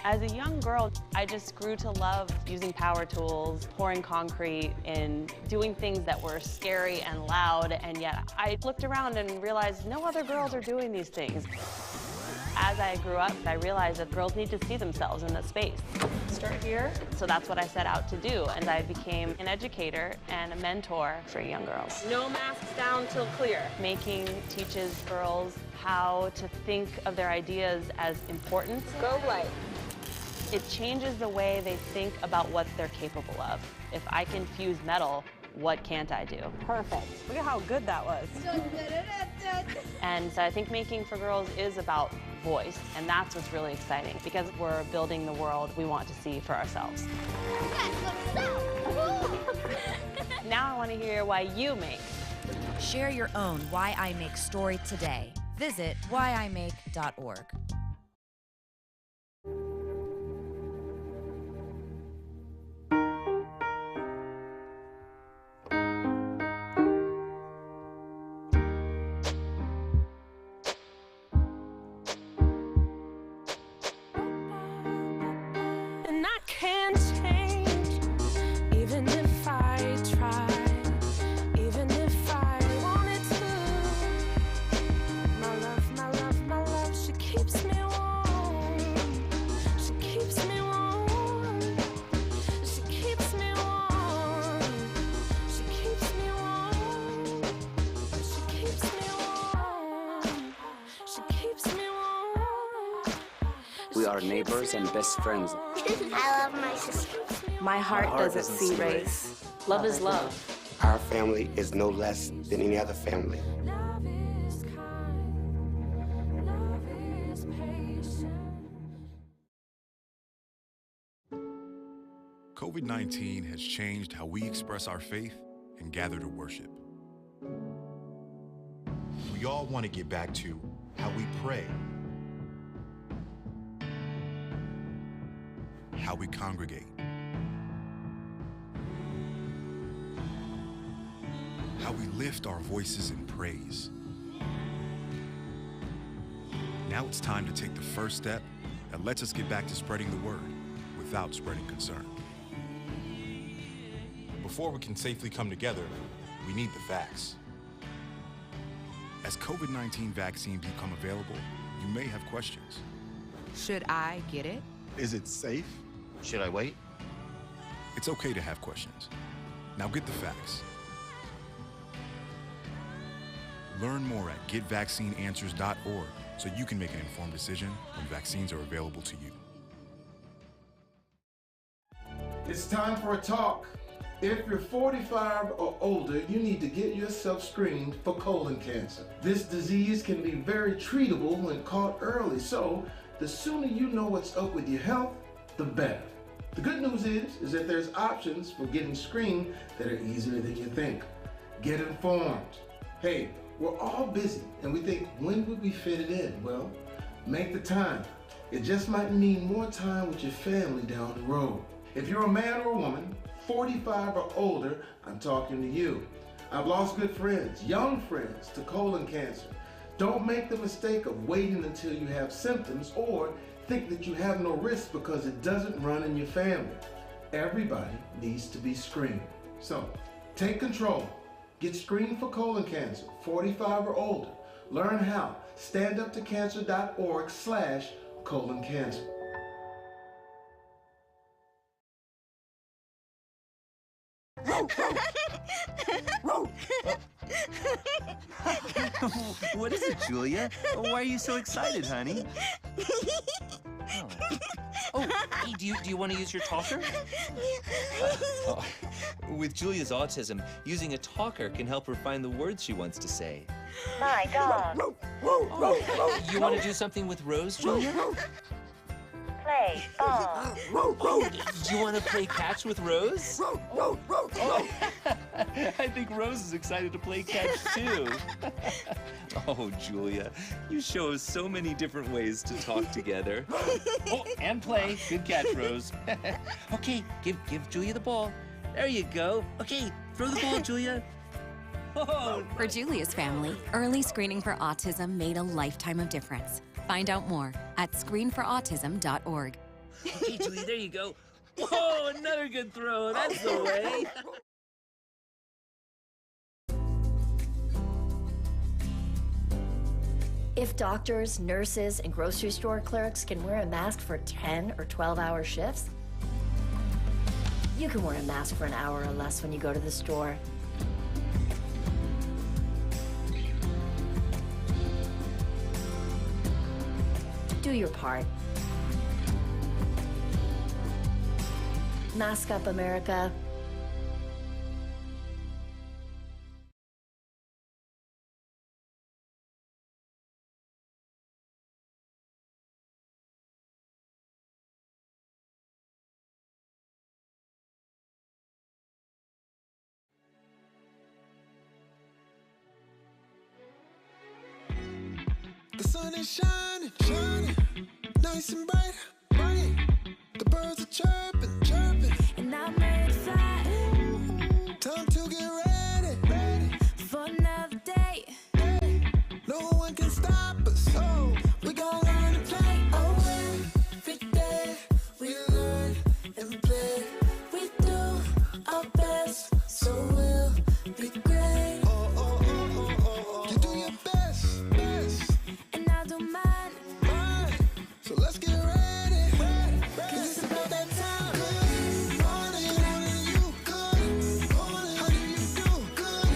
As a young girl, I just grew to love using power tools, pouring concrete, and doing things that were scary and loud, and yet I looked around and realized no other girls are doing these things. As I grew up, I realized that girls need to see themselves in this space. Start here. So that's what I set out to do, and I became an educator and a mentor for young girls. No masks down till clear. Making teaches girls how to think of their ideas as important. Go light. It changes the way they think about what they're capable of. If I can fuse metal, what can't I do? Perfect. Look at how good that was. And so I think Making for Girls is about voice, and that's what's really exciting, because we're building the world we want to see for ourselves. Now I want to hear why you make. Share your own Why I Make story today. Visit whyimake.org. And I can't change, even if I try, even if I wanted to. My love, she keeps me warm. She keeps me warm. She keeps me warm. She keeps me warm. She keeps me warm. She keeps me warm. We are neighbors and best friends. I love my sister. My heart doesn't see race. Love is love. Our family is no less than any other family. Love is kind. Love is patient. COVID-19 has changed how we express our faith and gather to worship. We all want to get back to how we pray, How we congregate, how we lift our voices in praise. Now it's time to take the first step that lets us get back to spreading the word without spreading concern. before we can safely come together, we need the facts. As COVID-19 vaccines become available, you may have questions. Should I get it? Is it safe? Should I wait? It's okay to have questions. Now get the facts. Learn more at getvaccineanswers.org so you can make an informed decision when vaccines are available to you. It's time for a talk. If you're 45 or older, you need to get yourself screened for colon cancer. This disease can be very treatable when caught early, so the sooner you know what's up with your health, the better. The good news is that there's options for getting screened that are easier than you think. Get informed. Hey, we're all busy and we think, when would we fit it in? Well, make the time. It just might mean more time with your family down the road. If you're a man or a woman, 45 or older, I'm talking to you. I've lost good friends, young friends, to colon cancer. Don't make the mistake of waiting until you have symptoms or think that you have no risk because it doesn't run in your family. Everybody needs to be screened. So, take control. Get screened for colon cancer, 45 or older. Learn how. Standuptocancer.org/colon cancer. What is it, Julia? Why are you so excited, honey? Oh, hey, do you want to use your talker? With Julia's autism, using a talker can help her find the words she wants to say. My dog. You want to do something with Rose, Julia? Play ball. Do you want to play catch with Rose? Oh, I think Rose is excited to play catch too. Oh, Julia, you show us so many different ways to talk together. Oh, and play. Good catch, Rose. Okay, give Julia the ball. There you go. Okay, throw the ball, Julia. Oh, For Julia's family, early screening for autism made a lifetime of difference. Find out more at screenforautism.org. Okay, Julia, there you go. Whoa, another good throw. That's the way. If doctors, nurses, and grocery store clerks can wear a mask for 10 or 12-hour shifts, you can wear a mask for an hour or less when you go to the store. Do your part. Mask up, America. The sun is shining, shining, nice and bright, bright. The birds are chirping, chirping, And I'm excited. Time to get ready, ready for another day. No one can stop us. Oh, we gon' learn to play. Oh, every day we learn and play. We do our best, so we'll be great. You do your best, best. And I don't mind. So let's get ready. Cause it's about that time. Good morning, morning, you good morning. How do you do? Good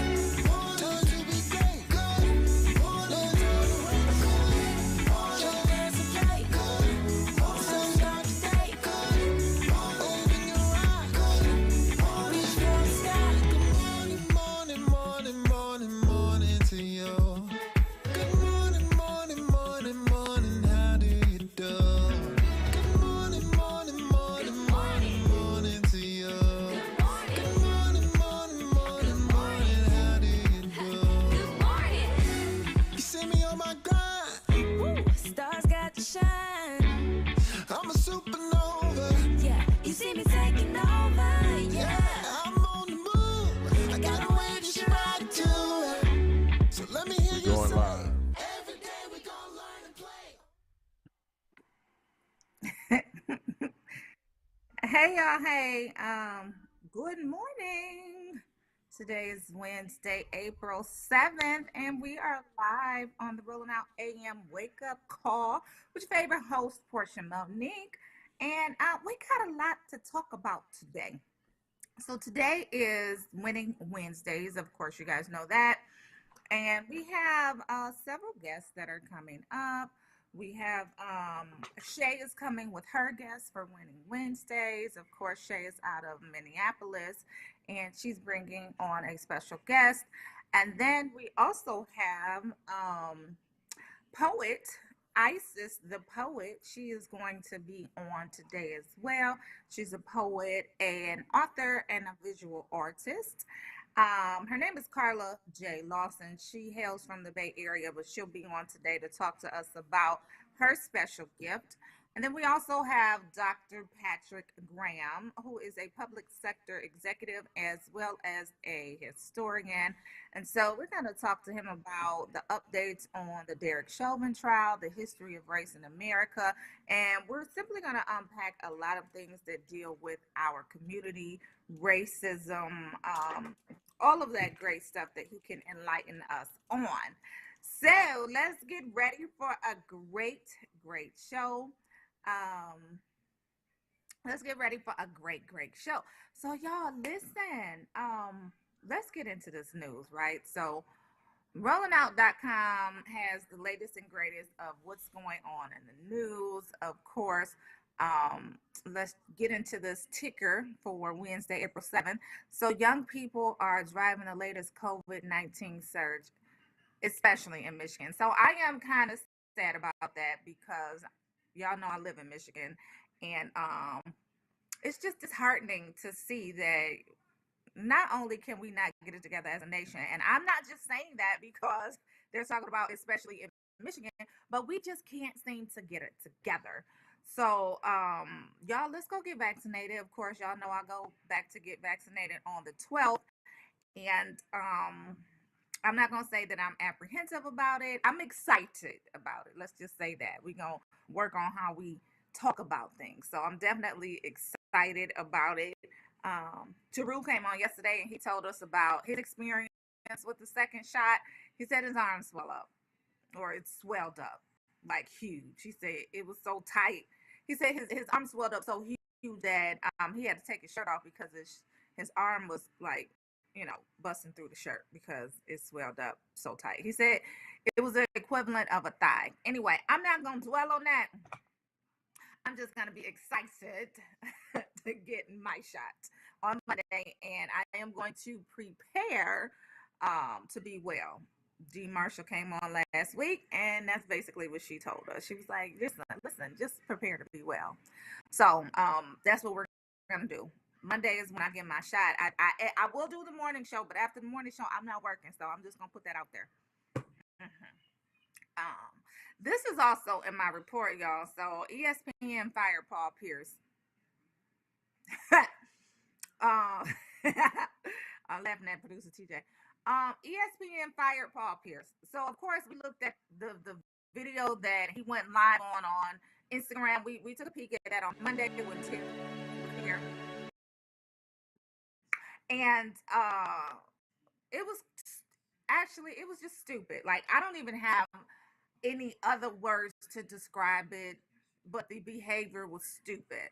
morning. Time to be great. Good morning. Good morning. Your dance and play. Good morning. So start today. Good morning. Open your eyes. Good morning. Reach for the sky. Good morning, morning, morning, morning, morning to you. Good morning, morning, morning, morning. How do you do? Good morning, morning, morning, morning, morning to you. Good morning, morning, morning, morning. How do you do? Good morning. You see me on my grind. Woo, stars got to shine. I'm a supernova. Yeah, you see me taking over. Yeah, I'm on the move. I got a way to stride to it. So let me hear you Going say. live. Every day we gon' learn and play. Hey y'all, hey, good morning. Today is Wednesday, April 7th, and we are live on the Rolling Out AM Wake Up Call with your favorite host, Portia Monique. And we got a lot to talk about today. So today is Winning Wednesdays. Of course, you guys know that. And we have several guests that are coming up. We have Shay is coming with her guests for Winning Wednesdays. Of course, Shay is out of Minneapolis, and she's bringing on a special guest. And then we also have poet Isis, the poet. She is going to be on today as well. She's a poet, an author, and a visual artist. Her name is Carla J. Lawson. She hails from the Bay Area, but she'll be on today to talk to us about her special gift. And then we also have Dr. Patrick Graham, who is a public sector executive as well as a historian. And so we're going to talk to him about the updates on the Derek Chauvin trial, the history of race in America, and we're simply going to unpack a lot of things that deal with our community, racism, all of that great stuff that he can enlighten us on. So let's get ready for a great show. Let's get ready for a great show. So y'all listen, let's get into this news, right? So rollingout.com has the latest and greatest of what's going on in the news. Of course, let's get into this ticker for Wednesday, April 7th. So young people are driving the latest COVID-19 surge, especially in Michigan. So I am kind of sad about that because y'all know I live in Michigan, and it's just disheartening to see that not only can we not get it together as a nation, and I'm not just saying that because they're talking about especially in Michigan, but we just can't seem to get it together. So y'all, let's go get vaccinated. Of course, y'all know I go back to get vaccinated on the 12th, and I'm not going to say that I'm apprehensive about it. I'm excited about it. Let's just say that. We're going to work on how we talk about things. So I'm definitely excited about it. Teru came on yesterday and he told us about his experience with the second shot. He said his arm swelled up, or it swelled up like huge. He said it was so tight. He said his arm swelled up so huge that he had to take his shirt off because his arm was like, busting through the shirt because it swelled up so tight. He said it was the equivalent of a thigh. Anyway, I'm not going to dwell on that. I'm just going to be excited to get my shot on Monday, and I am going to prepare to be well. G. Marshall came on last week, and that's basically what she told us. She was like, listen, just prepare to be well. So that's what we're going to do. Monday is when I get my shot. I will do the morning show, but after the morning show, I'm not working, so I'm just going to put that out there. This is also in my report, y'all. So ESPN fired Paul Pierce. I'm laughing at producer TJ. ESPN fired Paul Pierce. So of course we looked at the video that he went live on Instagram. We took a peek at that on Monday when Tim was here. And it was just stupid. Like, I don't even have any other words to describe it, but the behavior was stupid,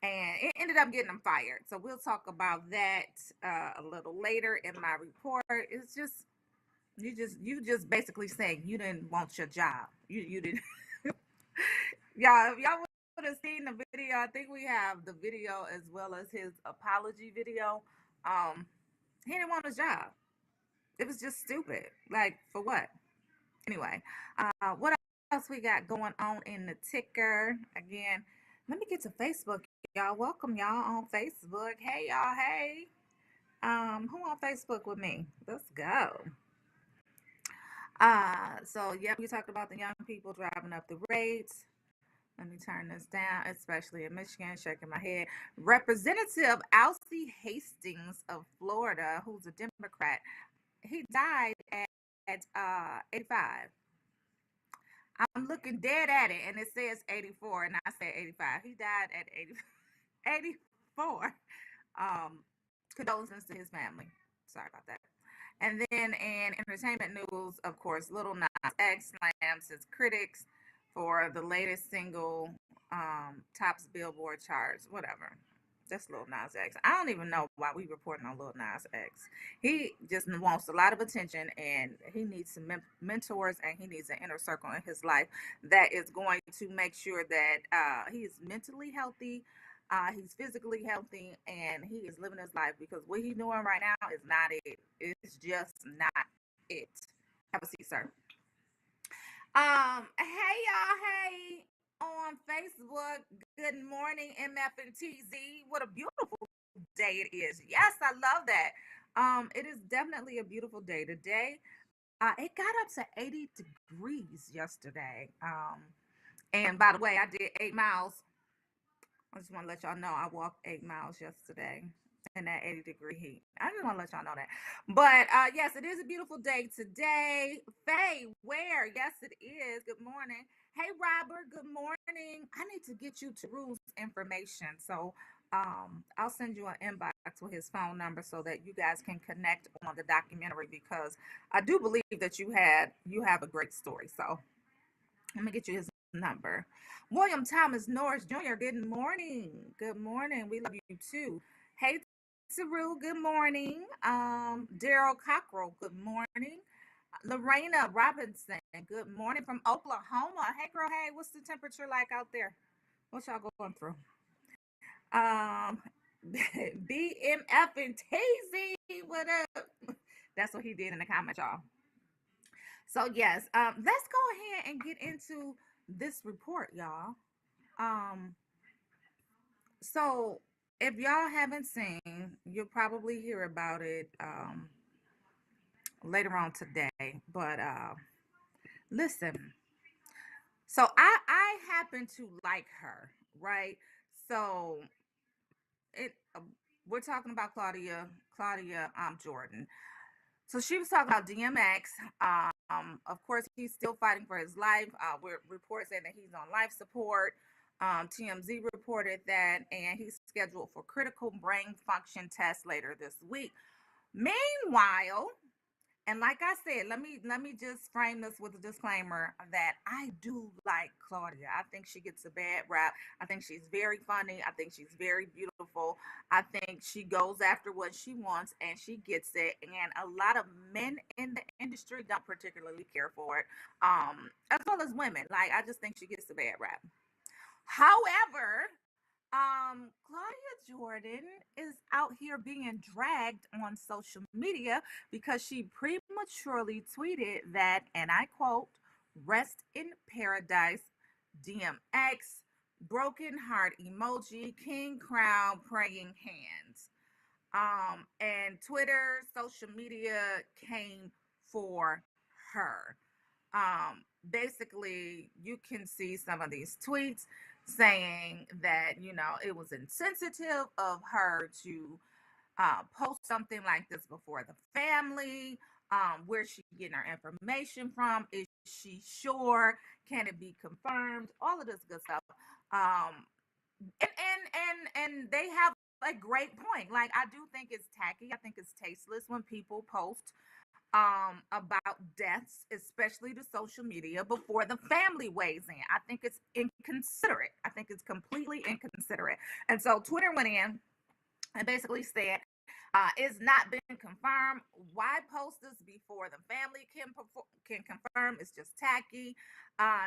and it ended up getting him fired. So we'll talk about that a little later in my report. It's just you just basically saying you didn't want your job. You didn't. Y'all, if y'all would have seen the video, I think we have the video as well as his apology video. He didn't want his job. It was just stupid. Like, for what? Anyway, what else we got going on in the ticker? Again, let me get to Facebook, y'all. Welcome y'all on Facebook. Hey y'all, hey. Who on Facebook with me? Let's go. So yeah, we talked about the young people driving up the rates. Let me turn this down, especially in Michigan, shaking my head. Representative Alcee Hastings of Florida, who's a Democrat, he died at 85. I'm looking dead at it, and it says 84, and I say 85. He died at 84. Condolences to his family. Sorry about that. And then in entertainment news, of course, Lil Nas X slams his critics for the latest single, tops Billboard charts, whatever. That's Lil Nas X. I don't even know why we reporting on Lil Nas X. He just wants a lot of attention, and he needs some mentors, and he needs an inner circle in his life that is going to make sure that he is mentally healthy, he's physically healthy, and he is living his life, because what he's doing right now is not it. It's just not it. Have a seat, sir. Hey y'all, hey on Facebook. Good morning, MF and TZ. What a beautiful day it is. Yes, I love that. It is definitely a beautiful day today. It got up to 80 degrees yesterday. And by the way, I did 8 miles. I just want to let y'all know I walked 8 miles yesterday in that 80-degree heat. I just want to let y'all know that. But yes, it is a beautiful day today. Faye, where? Yes, it is. Good morning. Hey, Robert, good morning. I need to get you Teru's information. So I'll send you an inbox with his phone number so that you guys can connect on the documentary, because I do believe that you have a great story. So let me get you his number. William Thomas Norris Jr., good morning. Good morning. We love you too. Hey, Teru, good morning. Daryl Cockrell, good morning. Lorena Robinson, good morning from Oklahoma. Hey, girl, hey, what's the temperature like out there? What y'all going through? BMF and TZ, what up? That's what he did in the comments, y'all. So yes, let's go ahead and get into this report, y'all. So if y'all haven't seen, you'll probably hear about it later on today. But listen, so I happen to like her, right? So we're talking about Claudia Jordan. So she was talking about DMX. Of course, he's still fighting for his life. We're reports saying that he's on life support. TMZ reported that, and he's scheduled for critical brain function tests later this week. Meanwhile, and like I said, let me just frame this with a disclaimer that I do like Claudia. I think she gets a bad rap. I think she's very funny. I think she's very beautiful. I think she goes after what she wants and she gets it. And a lot of men in the industry don't particularly care for it, as well as women. Like, I just think she gets a bad rap. However, Claudia Jordan is out here being dragged on social media because she prematurely tweeted that, and I quote, "Rest in paradise, DMX, broken heart emoji, king crown, praying hands." And Twitter, social media came for her. Basically, you can see some of these tweets saying that, it was insensitive of her to post something like this before the family. Where's she getting her information from? Is she sure? Can it be confirmed? All of this good stuff. And they have a great point. Like, I do think it's tacky. I think it's tasteless when people post about deaths, especially to social media, before the family weighs in. I think it's inconsiderate. I think it's completely inconsiderate. And so Twitter went in and basically said, it's not been confirmed. Why post this before the family can confirm? It's just tacky.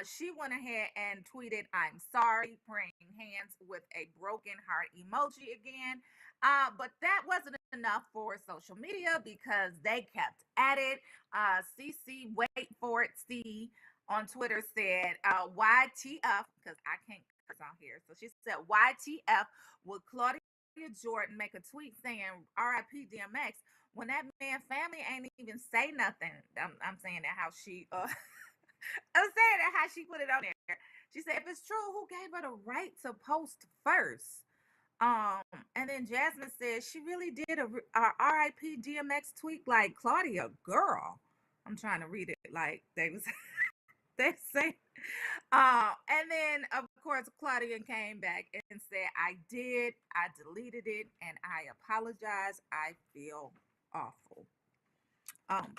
She went ahead and tweeted, "I'm sorry," praying hands with a broken heart emoji again. But that wasn't enough for social media because they kept at it. CC, wait for it, C on Twitter said, YTF, because I can't curse on here. So she said, YTF, would Claudia Jordan make a tweet saying RIP DMX when that man family ain't even say nothing? I'm saying that how she I'm saying that how she put it on there. She said, if it's true, who gave her the right to post first? And then Jasmine said she really did a RIP DMX tweet like, Claudia, girl. I'm trying to read it like they was they say. And then of course Claudia came back and said, I deleted it and I apologize. I feel awful.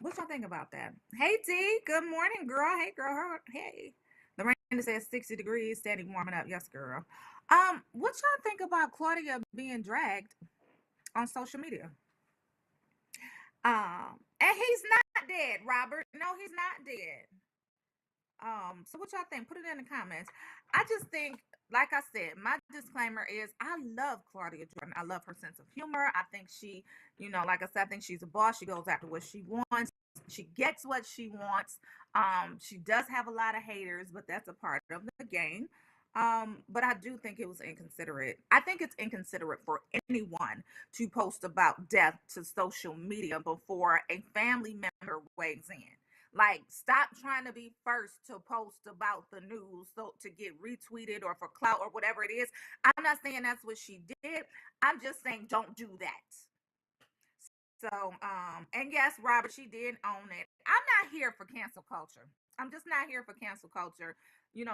What y'all think about that? Hey T, good morning, girl. Hey girl. Hey. Lorraine says 60 degrees, standing warming up. Yes, girl. What y'all think about Claudia being dragged on social media? And he's not dead, Robert. No, he's not dead. So what y'all think? Put it in the comments. I just think, like I said, my disclaimer is I love Claudia Jordan. I love her sense of humor. I think she, like I said, I think she's a boss. She goes after what she wants. She gets what she wants. She does have a lot of haters, but that's a part of the game. But I do think it was inconsiderate. I think it's inconsiderate for anyone to post about death to social media before a family member weighs in. Like, stop trying to be first to post about the news so to get retweeted or for clout or whatever it is. I'm not saying that's what she did. I'm just saying don't do that. So, and yes, Robert, she did own it. I'm not here for cancel culture. I'm just not here for cancel culture.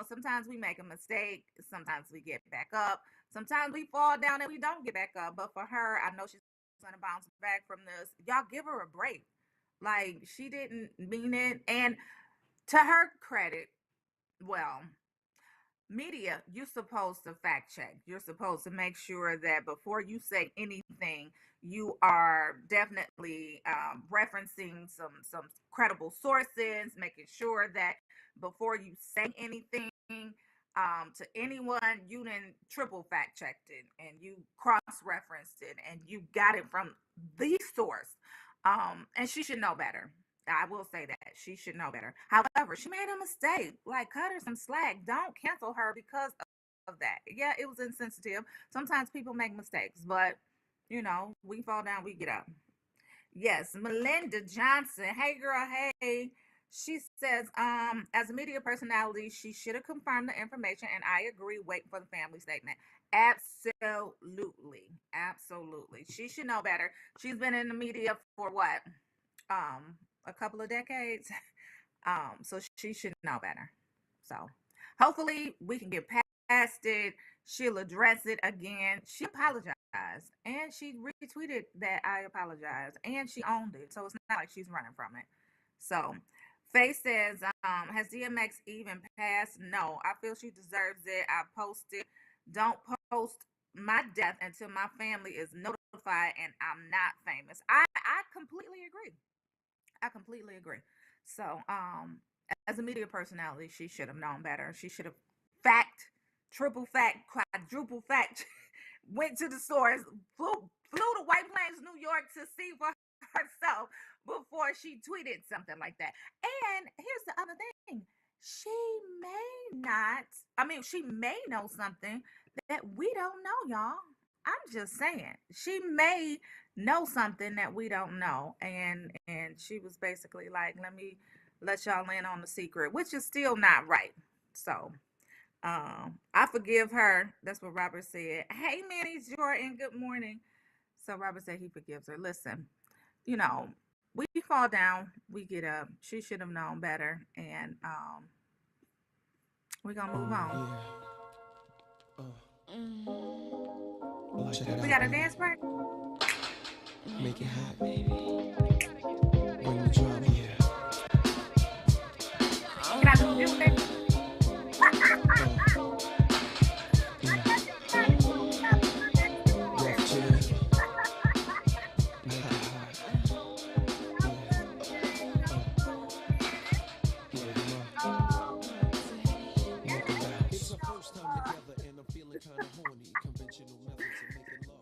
Sometimes we make a mistake. Sometimes we get back up. Sometimes we fall down and we don't get back up. But for her, I know she's going to bounce back from this. Y'all give her a break. Like, she didn't mean it. And to her credit, well, media, you're supposed to fact check. You're supposed to make sure that before you say anything, you are definitely referencing some credible sources, making sure that before you say anything to anyone, you didn't triple fact checked it and you cross-referenced it and you got it from the source. And she should know better. I will say that she should know better. However, she made a mistake. Like, cut her some slack. Don't cancel her because of that. Yeah, it was insensitive. Sometimes people make mistakes, but we fall down, we get up. Yes, Melinda Johnson. Hey girl, hey. She says, as a media personality, she should have confirmed the information, and I agree. Wait for the family statement. Absolutely. Absolutely. She should know better. She's been in the media for what? A couple of decades. So she should know better. So hopefully we can get past past it. She'll address it again. She apologized and she retweeted that I apologize and she owned it. So it's not like she's running from it. So Faye says, has DMX even passed? No, I feel she deserves it. I posted, don't post my death until my family is notified and I'm not famous. I completely agree. I completely agree. So, as a media personality, she should have known better. She should have fact, triple fact, quadruple fact, went to the stores, flew to White Plains, New York to see for herself before she tweeted something like that. And here's the other thing. She may know something that we don't know, y'all. I'm just saying. She may know something that we don't know. And she was basically like, let me let y'all in on the secret, which is still not right. So I forgive her. That's what Robert said. Hey, Manny Jordan, good morning. So Robert said he forgives her. Listen, we fall down, we get up. She should have known better, and we're gonna move on. We got a dance break. Make it hot, baby. Bring the drama here. Can I do this, baby?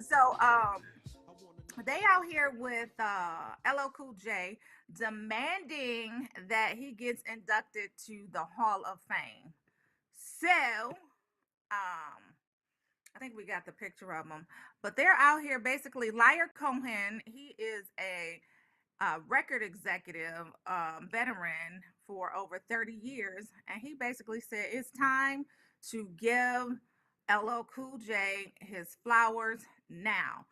So they out here with LL Cool J demanding that he gets inducted to the Hall of Fame. So I think we got the picture of them, but they're out here basically. Liar Cohen, he is a record executive, veteran for over 30 years, and he basically said it's time to give LL Cool J his flowers now.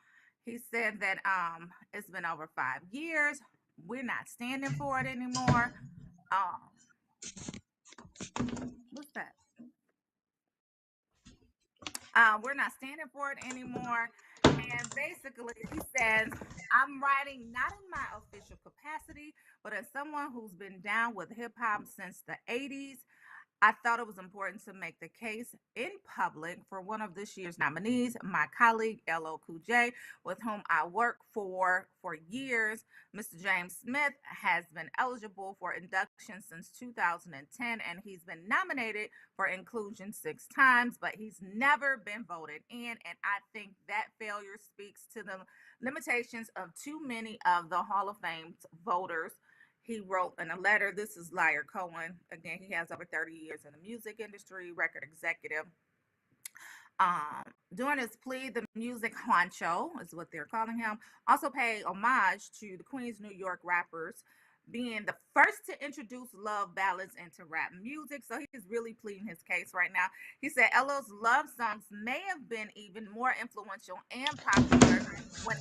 He said that it's been over 5 years. We're not standing for it anymore. What's that? We're not standing for it anymore. And basically, he says, I'm writing not in my official capacity, but as someone who's been down with hip hop since the 80s. I thought it was important to make the case in public for one of this year's nominees, my colleague LL Cool J, with whom I work for years. Mr. James Smith has been eligible for induction since 2010, and he's been nominated for inclusion 6 times, but he's never been voted in. And I think that failure speaks to the limitations of too many of the Hall of Fame's voters. He wrote in a letter, this is Liar Cohen. Again, he has over 30 years in the music industry, record executive. During his plea, the music honcho is what they're calling him, also paid homage to the Queens, New York rappers, being the first to introduce love ballads into rap music. So he's really pleading his case right now. He said LL's love songs may have been even more influential and popular when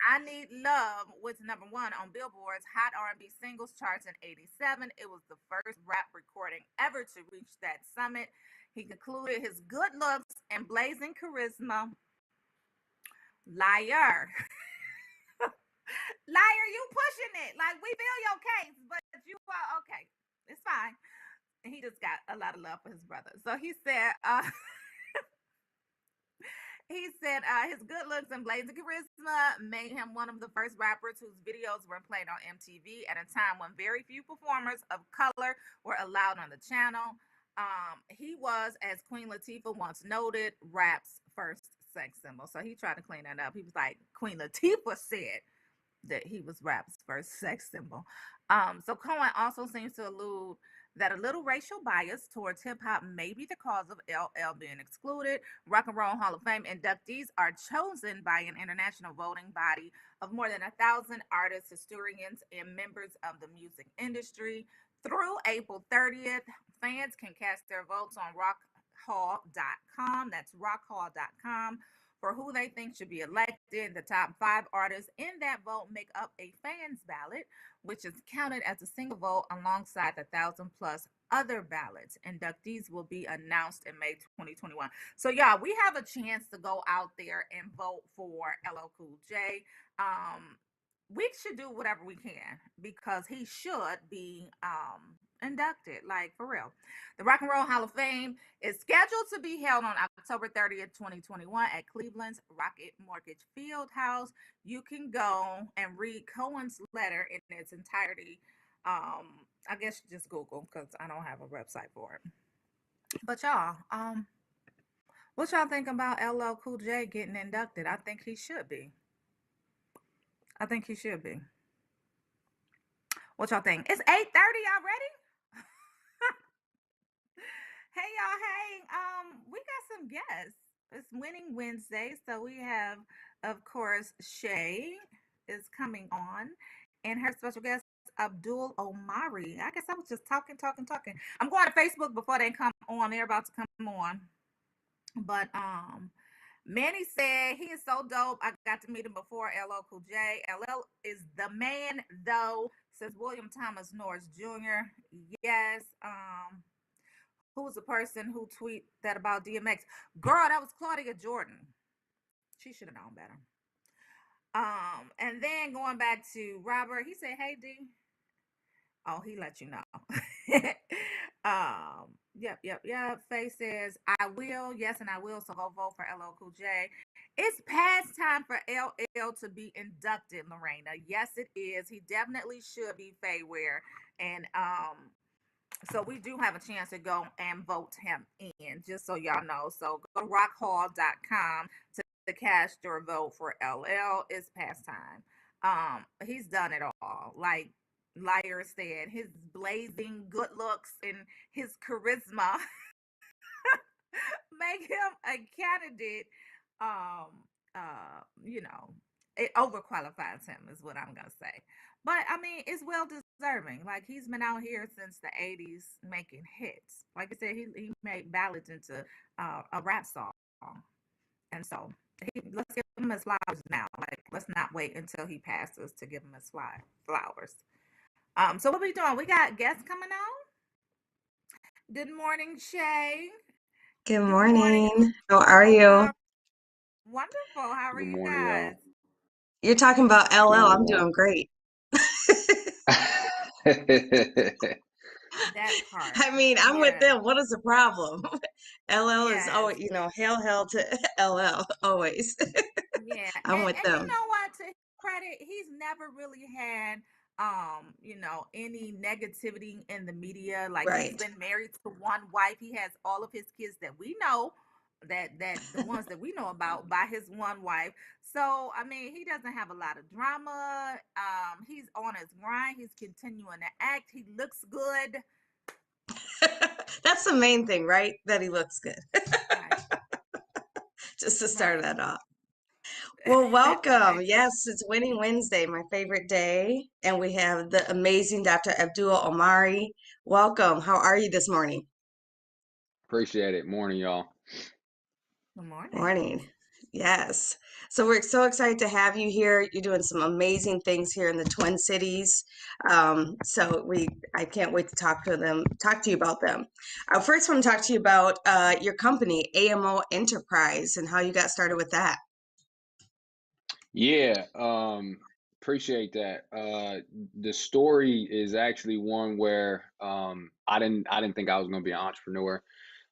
I Need Love was number 1 on Billboard's Hot R&B Singles charts in '87. It was the first rap recording ever to reach that summit. He concluded his good looks and blazing charisma. Liar. Liar, you pushing it. Like, we feel your case, but you are okay. It's fine. He just got a lot of love for his brother. So he said, his good looks and blazing charisma made him one of the first rappers whose videos were played on MTV at a time when very few performers of color were allowed on the channel. He was, as Queen Latifah once noted, rap's first sex symbol. So he tried to clean that up. He was like, Queen Latifah said that he was rap's first sex symbol. So Cohen also seems to allude that a little racial bias towards hip-hop may be the cause of LL being excluded. Rock and Roll Hall of Fame inductees are chosen by an international voting body of more than 1,000 artists, historians, and members of the music industry. Through April 30th, fans can cast their votes on rockhall.com. That's rockhall.com. For who they think should be elected. The top 5 artists in that vote make up a fans ballot, which is counted as a single vote alongside the 1,000 plus other ballots. Inductees will be announced in May 2021. So, y'all, we have a chance to go out there and vote for LL Cool J. We should do whatever we can because he should be inducted, like for real. The Rock and Roll Hall of Fame is scheduled to be held on October 30th, 2021 at Cleveland's Rocket Mortgage Field House. You can go and read Cohen's letter in its entirety. I guess just Google because I don't have a website for it. But y'all, what y'all think about LL Cool J getting inducted? I think he should be. I think he should be. What y'all think? It's 8:30 already? Hey y'all, hey, we got some guests. It's Winning Wednesday, so we have, of course, Shay is coming on, and her special guest, Abdul Omari. I guess I was just talking. I'm going to Facebook before they come on. They're about to come on. But Manny said he is so dope. I got to meet him before. LL Cool J. LL is the man, though, says William Thomas Norris Jr. Yes. Who was the person who tweeted that about DMX? Girl, that was Claudia Jordan. She should have known better. And then going back to Robert, he said, "Hey D." Oh, he let you know. Yep. Faye says, "I will, yes, and I will. So go vote for LL Cool J." It's past time for LL to be inducted, Lorena. Yes, it is. He definitely should be Fayware, and so we do have a chance to go and vote him in, just so y'all know. So go to rockhall.com to cast your vote for LL. It's past time. He's done it all. Like Liar said, his blazing good looks and his charisma make him a candidate. It overqualifies him is what I'm gonna say. But I mean, it's well deserving. Like he's been out here since the 80s making hits. Like I said, he made ballads into a rap song. And so let's give him his flowers now. Like let's not wait until he passes to give him his flowers. So what we doing? We got guests coming on. Good morning, Shay. Good morning. How are you? Wonderful. How are Good you morning, guys? You're talking about LL. Doing I'm well. doing great. That part. I mean, I'm with Yeah. them. What is the problem? LL is Yes. always, hail to LL always. Yeah. I'm with And you them. know what? To his credit, he's never really had any negativity in the media. Like he's Right. been married to one wife. He has all of his kids that we know, that the ones that we know about by his one wife. So I mean, he doesn't have a lot of drama. He's on his grind. He's continuing to act. He looks good. That's the main thing, right? That he looks good. Right. Just to start that off. Well, welcome. Right. Yes, it's Winning Wednesday, my favorite day. And we have the amazing Dr. Abdul Omari. Welcome. How are you this morning? Appreciate it. Morning, y'all. Good morning. Morning. Yes. So we're so excited to have you here. You're doing some amazing things here in the Twin Cities. I can't wait to talk to you about them. First, I want to talk to you about your company, AMO Enterprise, and how you got started with that. Yeah, appreciate that. The story is actually one where I didn't think I was going to be an entrepreneur.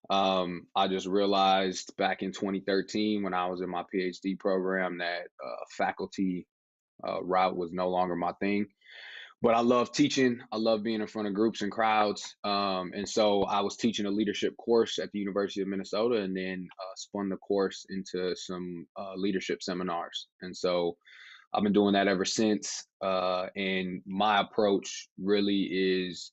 I just realized back in 2013 when I was in my PhD program that faculty route was no longer my thing. But I love teaching. I love being in front of groups and crowds. And so I was teaching a leadership course at the University of Minnesota, and then spun the course into some leadership seminars. And so I've been doing that ever since. And my approach really is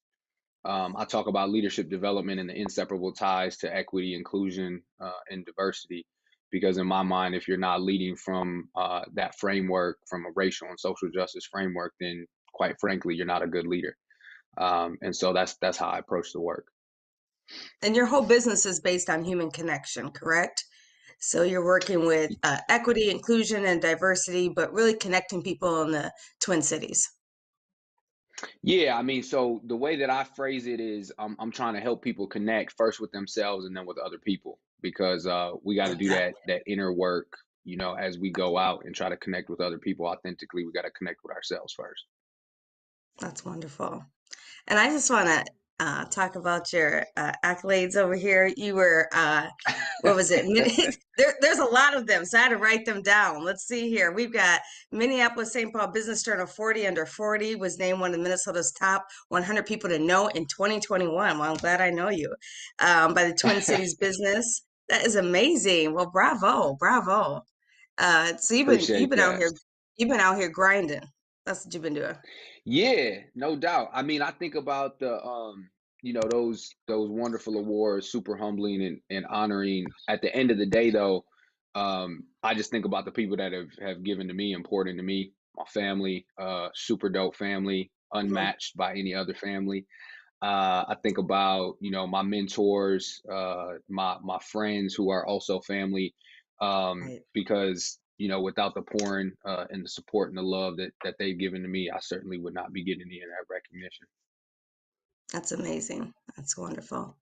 I talk about leadership development and the inseparable ties to equity, inclusion, and diversity. Because in my mind, if you're not leading from that framework, from a racial and social justice framework, then quite frankly, you're not a good leader. And so that's how I approach the work. And your whole business is based on human connection, correct? So you're working with equity, inclusion, and diversity, but really connecting people in the Twin Cities. Yeah, I mean, so the way that I phrase it is I'm trying to help people connect first with themselves and then with other people because we got to do that inner work, as we go out and try to connect with other people authentically. We got to connect with ourselves first. That's wonderful. And I just want to talk about your accolades over here. You were, what was it? There's a lot of them, so I had to write them down. Let's see here. We've got Minneapolis St. Paul Business Journal 40 Under 40 was named one of Minnesota's top 100 people to know in 2021. Well, I'm glad I know you. By the Twin Cities Business. That is amazing. Well, bravo, bravo. So you've Appreciate been out that. here, grinding. That's what you've been doing. Yeah, no doubt. I mean, I think about the those wonderful awards, super humbling and honoring. At the end of the day, though, I just think about the people that have given to me, important to me, my family, super dope family, unmatched by any other family. I think about my mentors, my friends who are also family, because without the pouring and the support and the love that they've given to me, I certainly would not be getting any of that recognition. That's amazing. That's wonderful.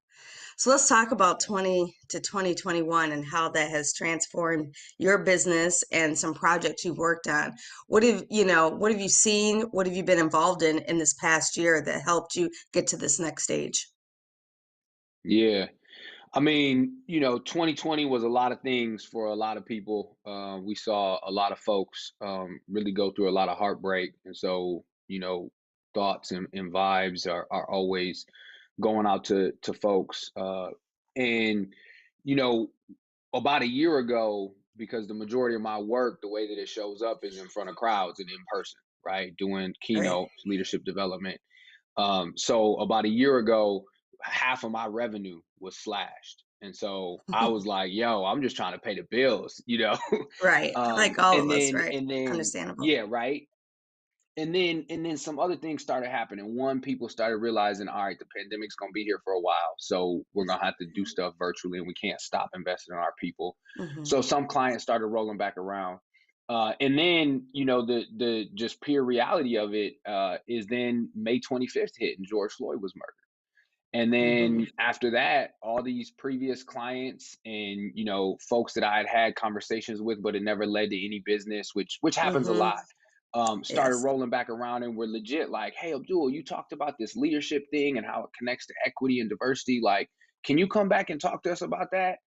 So let's talk about 2021 and how that has transformed your business and some projects you've worked on. What have you seen? What have you been involved in this past year that helped you get to this next stage? Yeah. I mean, 2020 was a lot of things for a lot of people. We saw a lot of folks really go through a lot of heartbreak. And so, thoughts and vibes are always going out to folks. And, about a year ago, because the majority of my work, the way that it shows up is in front of crowds and in person, right? Doing keynotes, leadership development. So about a year ago, half of my revenue was slashed. And so I was like, yo, I'm just trying to pay the bills, Right. Like all of us, right? And then, Understandable. yeah, right. And then some other things started happening. One, people started realizing, all right, the pandemic's gonna be here for a while, so we're gonna have to do stuff virtually, and we can't stop investing in our people. So some clients started rolling back around. And then, the just pure reality of it is then May 25th hit and George Floyd was murdered. And then after that, all these previous clients and, folks that I had conversations with, but it never led to any business, which happens a lot, started rolling back around and were legit like, hey, Abdul, you talked about this leadership thing and how it connects to equity and diversity. Like, can you come back and talk to us about that?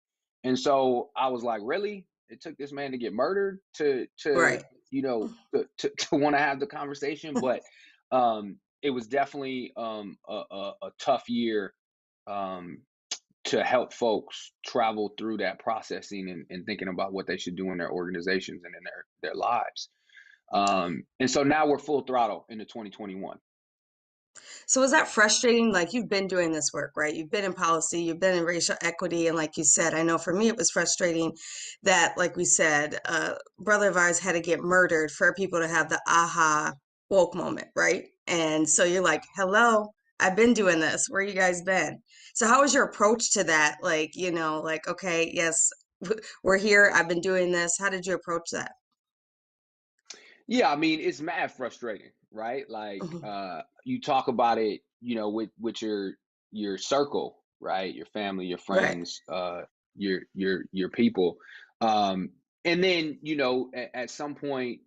And so I was like, really? It took this man to get murdered to Right. to want to have the conversation. But it was definitely a tough year to help folks travel through that processing and thinking about what they should do in their organizations and in their lives. And so now we're full throttle into 2021. So is that frustrating? Like you've been doing this work, right? You've been in policy, you've been in racial equity, and like you said, I know for me it was frustrating that, like we said, brother of ours had to get murdered for people to have the aha woke moment, right? And so you're like, hello, I've been doing this. Where you guys been? So how was your approach to that? Like, like, okay, yes, we're here. I've been doing this. How did you approach that? Yeah, I mean, it's mad frustrating, right? Like, you talk about it, with your circle, right? Your family, your friends, your people. And then, at some point,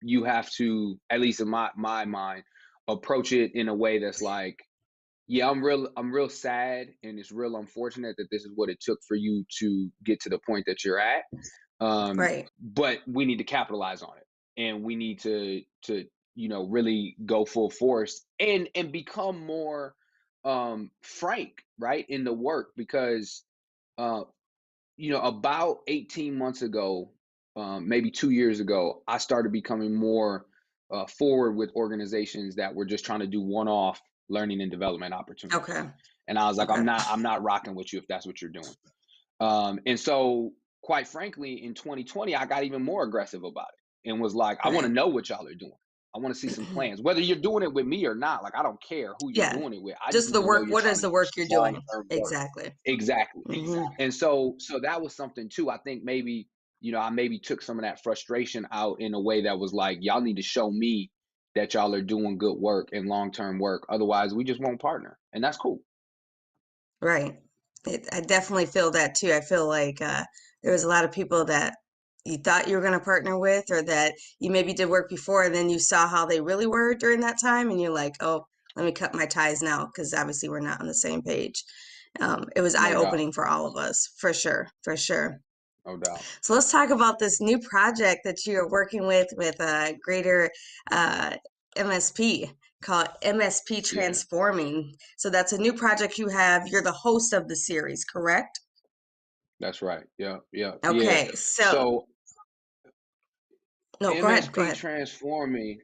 you have to, at least in my mind, approach it in a way that's like, yeah, I'm real sad, and it's real unfortunate that this is what it took for you to get to the point that you're at. Right. But we need to capitalize on it, and we need to really go full force and become more frank, right, in the work, because about 18 months ago, maybe 2 years ago, I started becoming more forward with organizations that were just trying to do one-off learning and development opportunities. Okay. And I was like, Okay. I'm not rocking with you if that's what you're doing. And so, quite frankly, in 2020, I got even more aggressive about it and was like, I want to know what y'all are doing. I want to see some plans, whether you're doing it with me or not. Like, I don't care who you're doing it with. I Just need the to know work. you're What trying is to the do work you're doing? long-term work. Exactly. Exactly. And so that was something too. I think maybe, I maybe took some of that frustration out in a way that was like, y'all need to show me, that y'all are doing good work and long-term work. Otherwise, we just won't partner, and that's cool. Right. I definitely feel that too. I feel like there was a lot of people that you thought you were going to partner with, or that you maybe did work before, and then you saw how they really were during that time, and you're like, oh, let me cut my ties now, because obviously we're not on the same page. It was No doubt. eye-opening for all of us, for sure, for sure. No doubt. So let's talk about this new project that you're working with Greater MSP, called MSP Transforming. So that's a new project you have. You're the host of the series, correct? That's right. Yeah. Okay, so no, go ahead. MSP Transforming,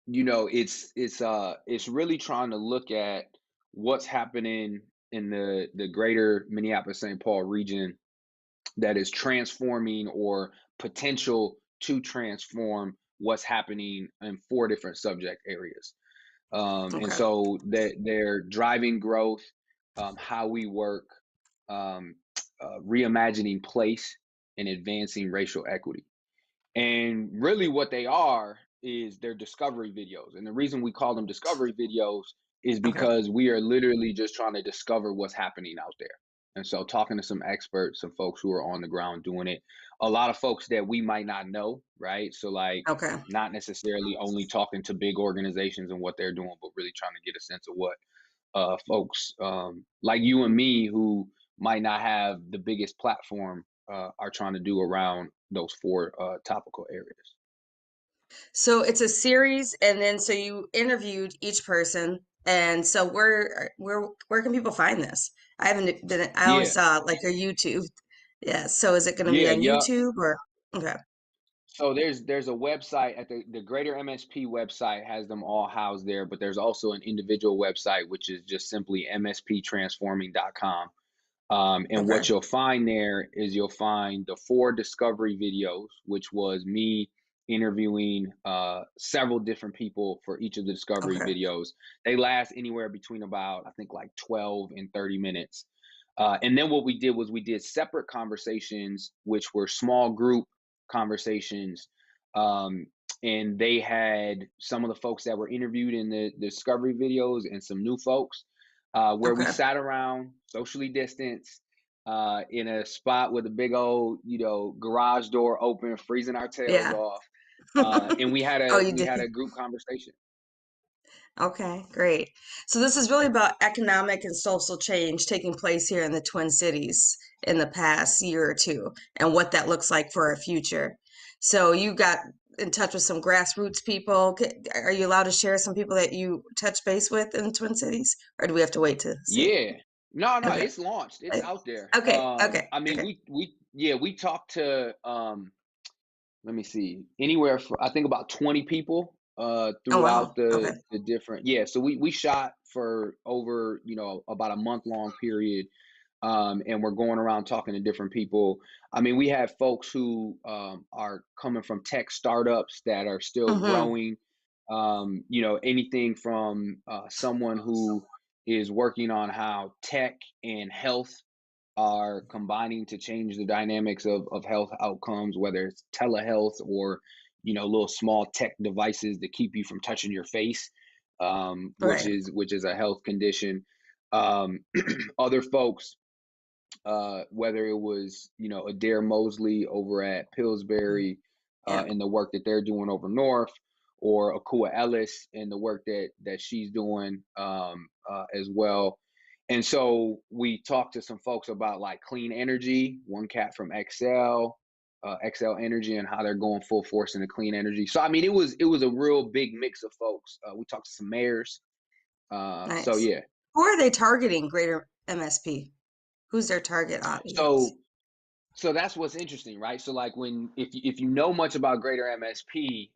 it's really trying to look at what's happening in the greater Minneapolis-St. Paul region that is transforming or potential to transform what's happening in 4 different subject areas. And so they're driving growth, how we work, reimagining place, and advancing racial equity. And really what they are is they're discovery videos. And the reason we call them discovery videos is because we are literally just trying to discover what's happening out there. And so talking to some experts, some folks who are on the ground doing it, a lot of folks that we might not know, right? So like not necessarily only talking to big organizations and what they're doing, but really trying to get a sense of what folks like you and me who might not have the biggest platform are trying to do around those 4 topical areas. So it's a series, and then so you interviewed each person, and so where can people find this? I haven't been. I only saw like a YouTube. Yeah. So is it going to be on YouTube or? Okay. So there's a website at the Greater MSP website has them all housed there, but there's also an individual website which is just simply msptransforming.com. And what you'll find there is you'll find the 4 discovery videos, which was me interviewing several different people for each of the discovery videos. They last anywhere between about, I think, like 12 and 30 minutes. And then what we did was we did separate conversations, which were small group conversations. And they had some of the folks that were interviewed in the discovery videos and some new folks. Where we sat around, socially distanced, in a spot with a big old, garage door open, freezing our tails off, and we had a group conversation. Okay, great. So this is really about economic and social change taking place here in the Twin Cities in the past year or two, and what that looks like for our future. So you got in touch with some grassroots people. Are you allowed to share some people that you touch base with in the Twin Cities, or do we have to wait to see? Yeah, no, it's launched. It's out there. I mean, we talked to let me see, anywhere from I think about 20 people throughout the different. So we shot for over about a month-long period. And we're going around talking to different people. I mean, we have folks who are coming from tech startups that are still growing. Anything from someone who is working on how tech and health are combining to change the dynamics of health outcomes, whether it's telehealth or little small tech devices that keep you from touching your face, which is a health condition. Other folks. Whether it was, Adair Mosley over at Pillsbury and the work that they're doing over north, or Akua Ellis and the work that she's doing as well. And so we talked to some folks about like clean energy, one cat from Xcel Energy, and how they're going full force into clean energy. So, I mean, it was a real big mix of folks. We talked to some mayors. Nice. So, yeah. Who are they targeting, Greater MSP? Who's their target audience? So that's what's interesting, right? So like if you know much about Greater MSP,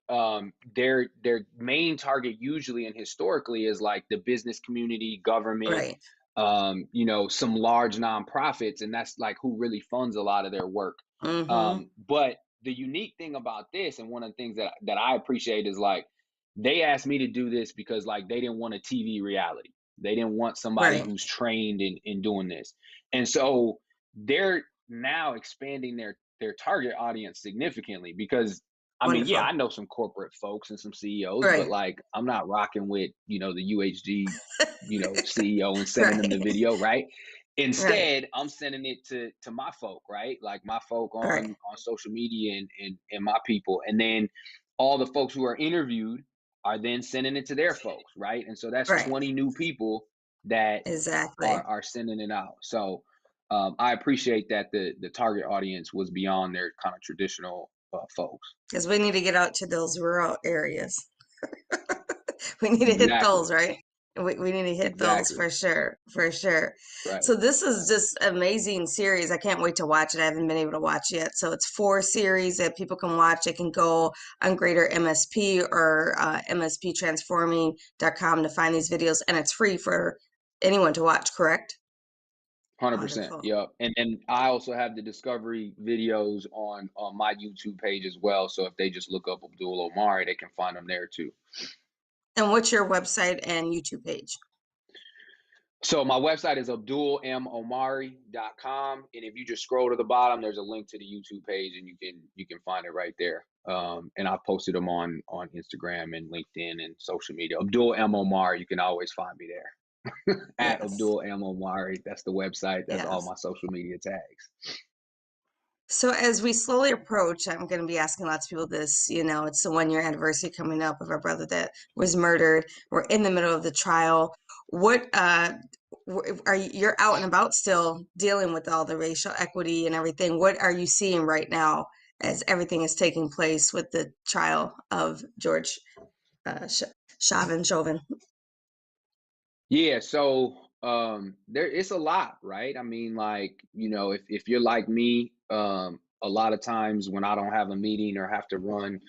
their main target usually and historically is like the business community, government, some large nonprofits, and that's like who really funds a lot of their work. But the unique thing about this, and one of the things that I appreciate, is like they asked me to do this because like they didn't want a TV reality. They didn't want somebody who's trained in doing this. And so they're now expanding their target audience significantly, because I mean, yeah, Wonderful. I know some corporate folks and some CEOs, but Right. like, I'm not rocking with, the UHG, CEO and sending them the Right. video, right? Right. Instead, I'm sending it to my folk, right? Like my folk Right. on social media and my people. And then all the folks who are interviewed are then sending it to their folks, right? And so that's Right. 20 new people that Exactly. are sending it out. So I appreciate that the target audience was beyond their kind of traditional folks. Because we need to get out to those rural areas. We need to hit Exactly. those, right? We need to hit those Exactly. for sure, for sure. Right. So this is just amazing series. I can't wait to watch it. I haven't been able to watch yet. So it's 4 series that people can watch. They can go on Greater MSP or msptransforming.com to find these videos, and it's free for anyone to watch, correct? 100%. Wonderful. Yep. And then I also have the discovery videos on my YouTube page as well. So if they just look up Abdul Omari, they can find them there too. And what's your website and YouTube page? So my website is abdulmomari.com. And if you just scroll to the bottom, there's a link to the YouTube page and you can find it right there. And I posted them on Instagram and LinkedIn and social media. Abdul M. Omari, you can always find me there. At Yes. Abdul M. Omari. That's the website. That's all Yes. my social media tags. So as we slowly approach, I'm going to be asking lots of people this, it's the 1-year anniversary coming up of our brother that was murdered. We're in the middle of the trial. What you're out and about still dealing with all the racial equity and everything. What are you seeing right now as everything is taking place with the trial of George Chauvin? Yeah, so it's a lot, right? I mean, like, if you're like me, a lot of times when I don't have a meeting or have to run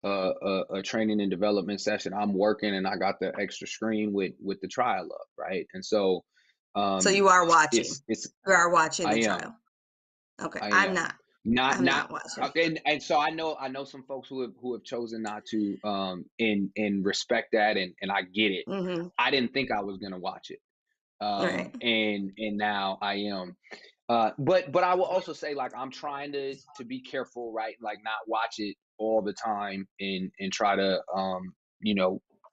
a training and development session, I'm working and I got the extra screen with the trial up, right? And so So you are watching. it's You are watching I the am. trial. Okay, I I'm am. not. Not I'm not watching. and so I know some folks who have chosen not to and respect that and I get it. Mm-hmm. I didn't think I was gonna watch it. Right. And now I am. But I will also say, like, I'm trying to be careful, right? Like, not watch it all the time and try to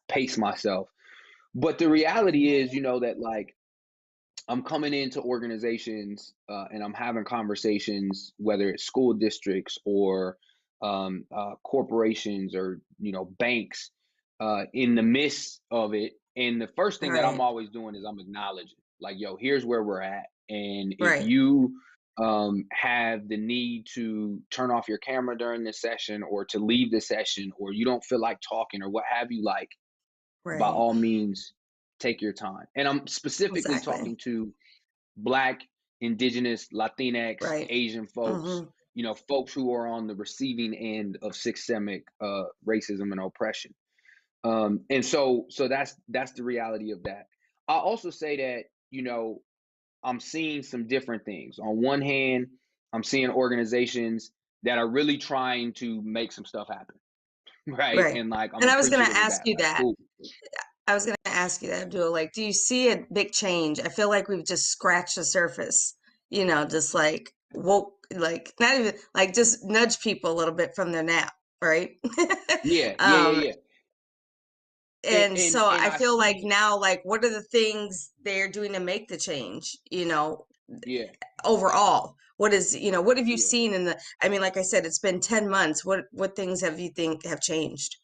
pace myself. But the reality is, that like I'm coming into organizations and I'm having conversations, whether it's school districts or corporations or banks, in the midst of it. And the first thing that I'm Right. always doing is I'm acknowledging, like, yo, here's where we're at. And if Right. you have the need to turn off your camera during this session or to leave the session or you don't feel like talking or what have you, like, by Right. all means, take your time. And I'm specifically Exactly. talking to Black, Indigenous, Latinx, Right. Asian folks, Mm-hmm. folks who are on the receiving end of systemic racism and oppression. And so that's the reality of that. I also say that, I'm seeing some different things. On one hand, I'm seeing organizations that are really trying to make some stuff happen. Right. Right. And like, I'm And I was going to appreciative of ask that. you Like, that. cool. I was going to ask you that, Abdul. Like, do you see a big change? I feel like we've just scratched the surface, just like woke, like not even like just nudge people a little bit from their nap, right? Yeah. Um, Yeah. and so And I I feel like see, now, like, what are the things they're doing to make the change, yeah, overall? What have you yeah. seen I mean, like I said, it's been 10 months. What things have you think have changed?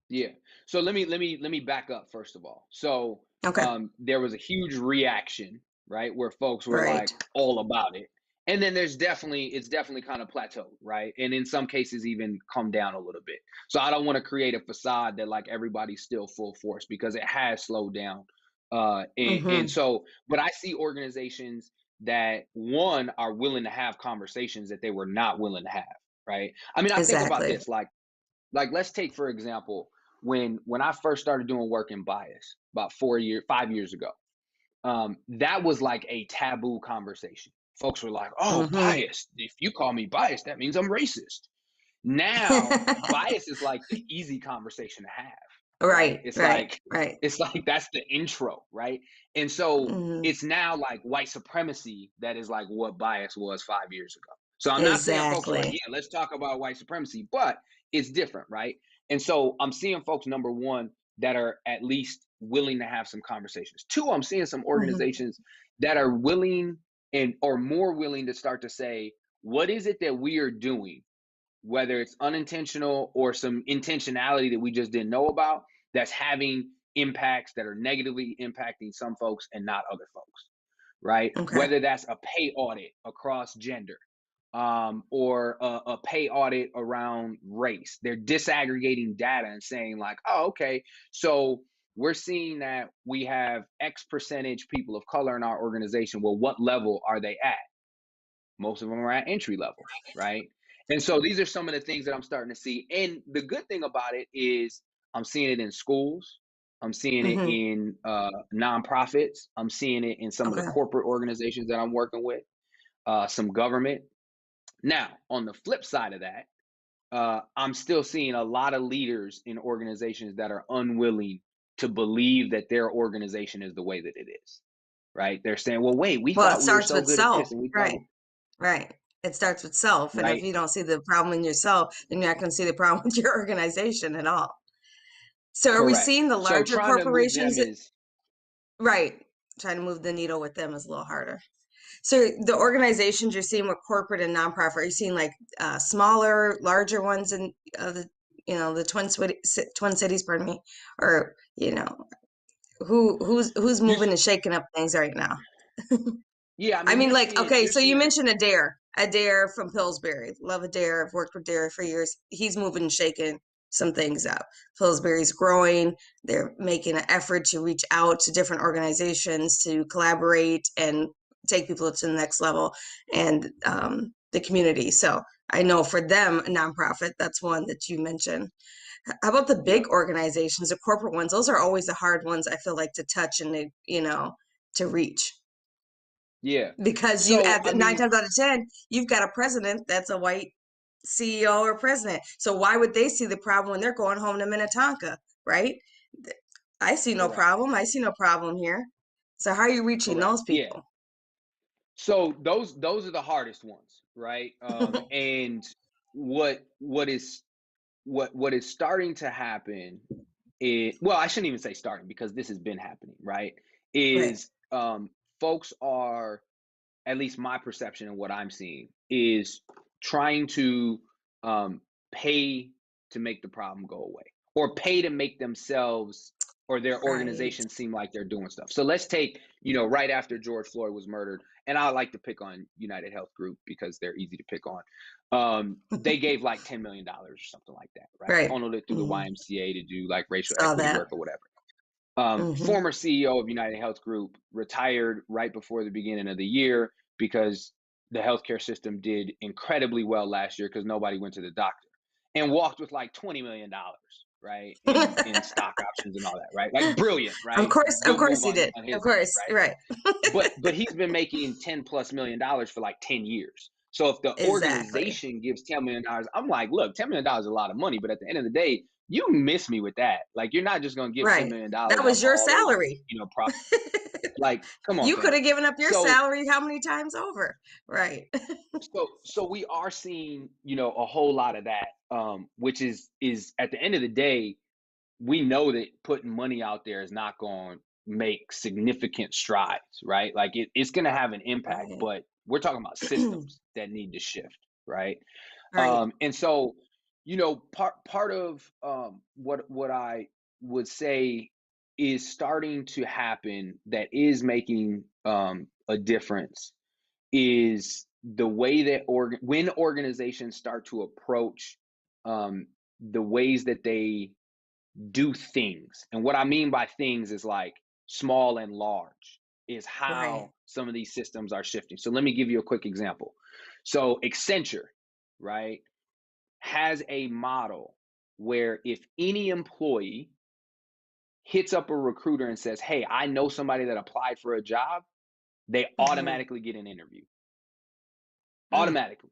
Yeah. So let me back up first of all. So Okay. there was a huge reaction, right, where folks were Right. like all about it. And then it's definitely kind of plateaued, right? And in some cases even come down a little bit. So I don't want to create a facade that like everybody's still full force because it has slowed down. And so, but I see organizations that one are willing to have conversations that they were not willing to have, right? I mean, I think about Exactly. this, like let's take, for example, when I first started doing work in bias about 5 years ago, that was like a taboo conversation. Folks were like, oh, bias. If you call me biased, that means I'm racist. Now, bias is like the easy conversation to have. Right. It's Right. like that's the intro, right? And so it's now like white supremacy that is like what bias was 5 years ago. So I'm not saying folks are like, Exactly. yeah, let's talk about white supremacy, but it's different, right? And so I'm seeing folks, number one, that are at least willing to have some conversations. Two, I'm seeing some Mhm. organizations that are willing and or more willing to start to say, what is it that we are doing, whether it's unintentional or some intentionality that we just didn't know about, that's having impacts that are negatively impacting some folks and not other folks, right? Okay. Whether that's a pay audit across gender, or a pay audit around race. They're disaggregating data and saying like, oh, okay, so we're seeing that we have X percentage people of color in our organization. Well, what level are they at? Most of them are at entry level, right? And so these are some of the things that I'm starting to see. And the good thing about it is I'm seeing it in schools. I'm seeing it Mhm. in nonprofits. I'm seeing it in some of the Okay. corporate organizations that I'm working with, some government. Now, on the flip side of that, I'm still seeing a lot of leaders in organizations that are unwilling to believe that their organization is the way that it is, right? They're saying, well, wait, we Well, it thought we were starts so with good at self. this and we thought, Right. Right. It starts with self. And if right, you don't see the problem in yourself, then you're not going to see the problem with your organization at all. So are we correct. seeing the So larger trying to move them corporations? is, Right. Trying to move the needle with them is a little harder. So the organizations you're seeing with corporate and nonprofit, are you seeing like smaller, larger ones in the the Twin Cities, pardon me, or who's you, moving and shaking up things right now? yeah, I I mean, mean, like, okay, you're so you seeing, mentioned Adair from Pillsbury. Love Adair. I've worked with Adair for years. He's moving and shaking some things up. Pillsbury's growing. They're making an effort to reach out to different organizations to collaborate and take people to the next level and the community. So I know for them, a nonprofit, that's one that you mentioned. How about the yep, big organizations, the corporate ones? Those are always the hard ones, I feel like, to touch and to reach. yeah. Because you So, at I nine mean, times out of 10, you've got a president that's a white CEO or president. So why would they see the problem when they're going home to Minnetonka, right? Th- I see no correct, problem. I see no problem here. So how are you reaching correct. those Yeah. people? So those are the hardest ones, right? And what is what is starting to happen is, well, I shouldn't even say starting because this has been happening, right? Right. Is folks are, at least my perception and what I'm seeing is trying to pay to make the problem go away, or pay to make themselves or their Right. organization seem like they're doing stuff. So let's take, right after George Floyd was murdered, and I like to pick on United Health Group because they're easy to pick on. They gave like $10 million or something like that, right? Right. Funneled it through the Hmm. YMCA to do like racial Saw equity that. work or whatever. Hmm. Former CEO of United Health Group retired right before the beginning of the year because the healthcare system did incredibly well last year because nobody went to the doctor, and walked with like $20 million, right? In stock options and all that, right? Like brilliant, Of right? course, of Good course move he did. on Of his end, course, right? right. But he's been making $10+ million for like 10 years. So if the Exactly. organization gives $10 million, I'm like, look, $10 million is a lot of money, but at the end of the day, you miss me with that. Like, you're not just gonna give $10 Right. million That off was of your all those, salary. profit. Like, come on, You could fam. have given up your So salary how many times over? Right. so we are seeing, a whole lot of that, which is at the end of the day, we know that putting money out there is not going to make significant strides, right? Like it's going to have an impact, Right. but we're talking about systems that need to shift, right? Right. And so, part of what I would say is starting to happen that is making a difference is the way that when organizations start to approach the ways that they do things. And what I mean by things is like small and large, is Right. how some of these systems are shifting. So let me give you a quick example. So Accenture, right, has a model where if any employee hits up a recruiter and says, hey, I know somebody that applied for a job, they Hmm. automatically get an interview. Mm. Automatically.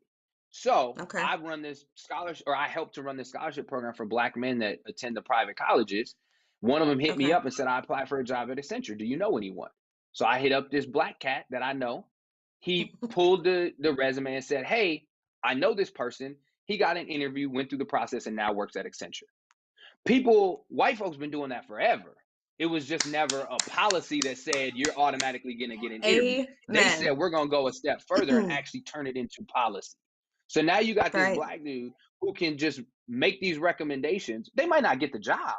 So Okay. I've run this scholarship, or I helped to run this scholarship program for Black men that attend the private colleges. One of them hit me Okay. up and said, I applied for a job at Accenture. Do you know anyone? So I hit up this Black cat that I know. He pulled the resume and said, hey, I know this person. He got an interview, went through the process, and now works at Accenture. White folks been doing that forever. It was just never a policy that said you're automatically going to get an interview. They Amen. said we're going to go a step further and actually turn it into policy. So now you got this Right. black dude who can just make these recommendations. They might not get the job,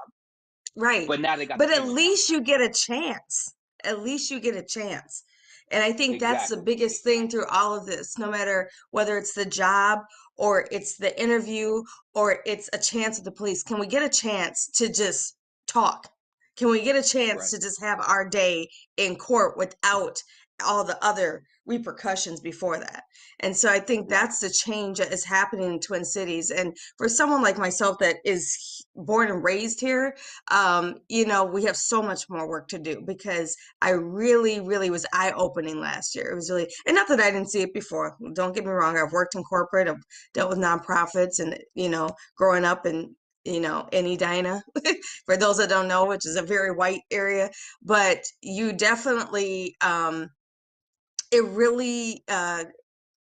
Right. but now they got But the at image. least you get a chance. At least you get a chance. And I think that's the Exactly. biggest thing through all of this, no matter whether it's the job or it's the interview or it's a chance with the police. Can we get a chance to just talk? Can we get a chance Right. to just have our day in court without all the other repercussions before that? And so I think Right. that's the change that is happening in Twin Cities. And for someone like myself that is born and raised here, you know, we have so much more work to do because I really, really was eye-opening last year. It was really, and not that I didn't see it before. Don't get me wrong. I've worked in corporate, I've dealt with nonprofits, and you know, growing up in in Edina, for those that don't know, which is a very white area, but you definitely, it really,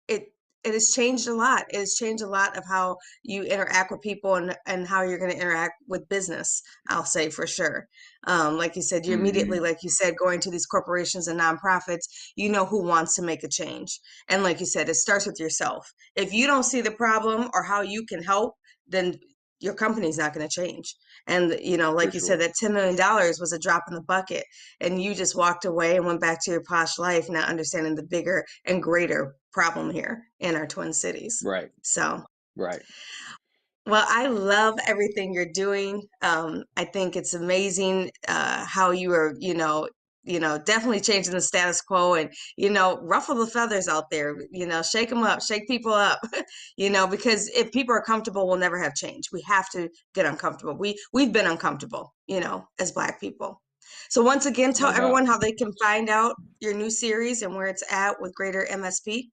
it it has changed a lot. It has changed a lot of how you interact with people and how you're going to interact with business, I'll say for sure. Like you said, you immediately, Mm-hmm. like you said, going to these corporations and nonprofits, you know who wants to make a change. And like you said, it starts with yourself. If you don't see the problem or how you can help, then your company's not going to change. And, you know, For like you said, sure. that $10 million was a drop in the bucket. And you just walked away and went back to your posh life, not understanding the bigger and greater problem here in our Twin Cities. Right. So, Right. well, I love everything you're doing. I think it's amazing how you are, definitely changing the status quo and, ruffle the feathers out there, shake them up, shake people up, because if people are comfortable, we'll never have change. We have to get uncomfortable. We've been uncomfortable, as Black people. So once again, tell No doubt. everyone how they can find out your new series and where it's at with Greater MSP.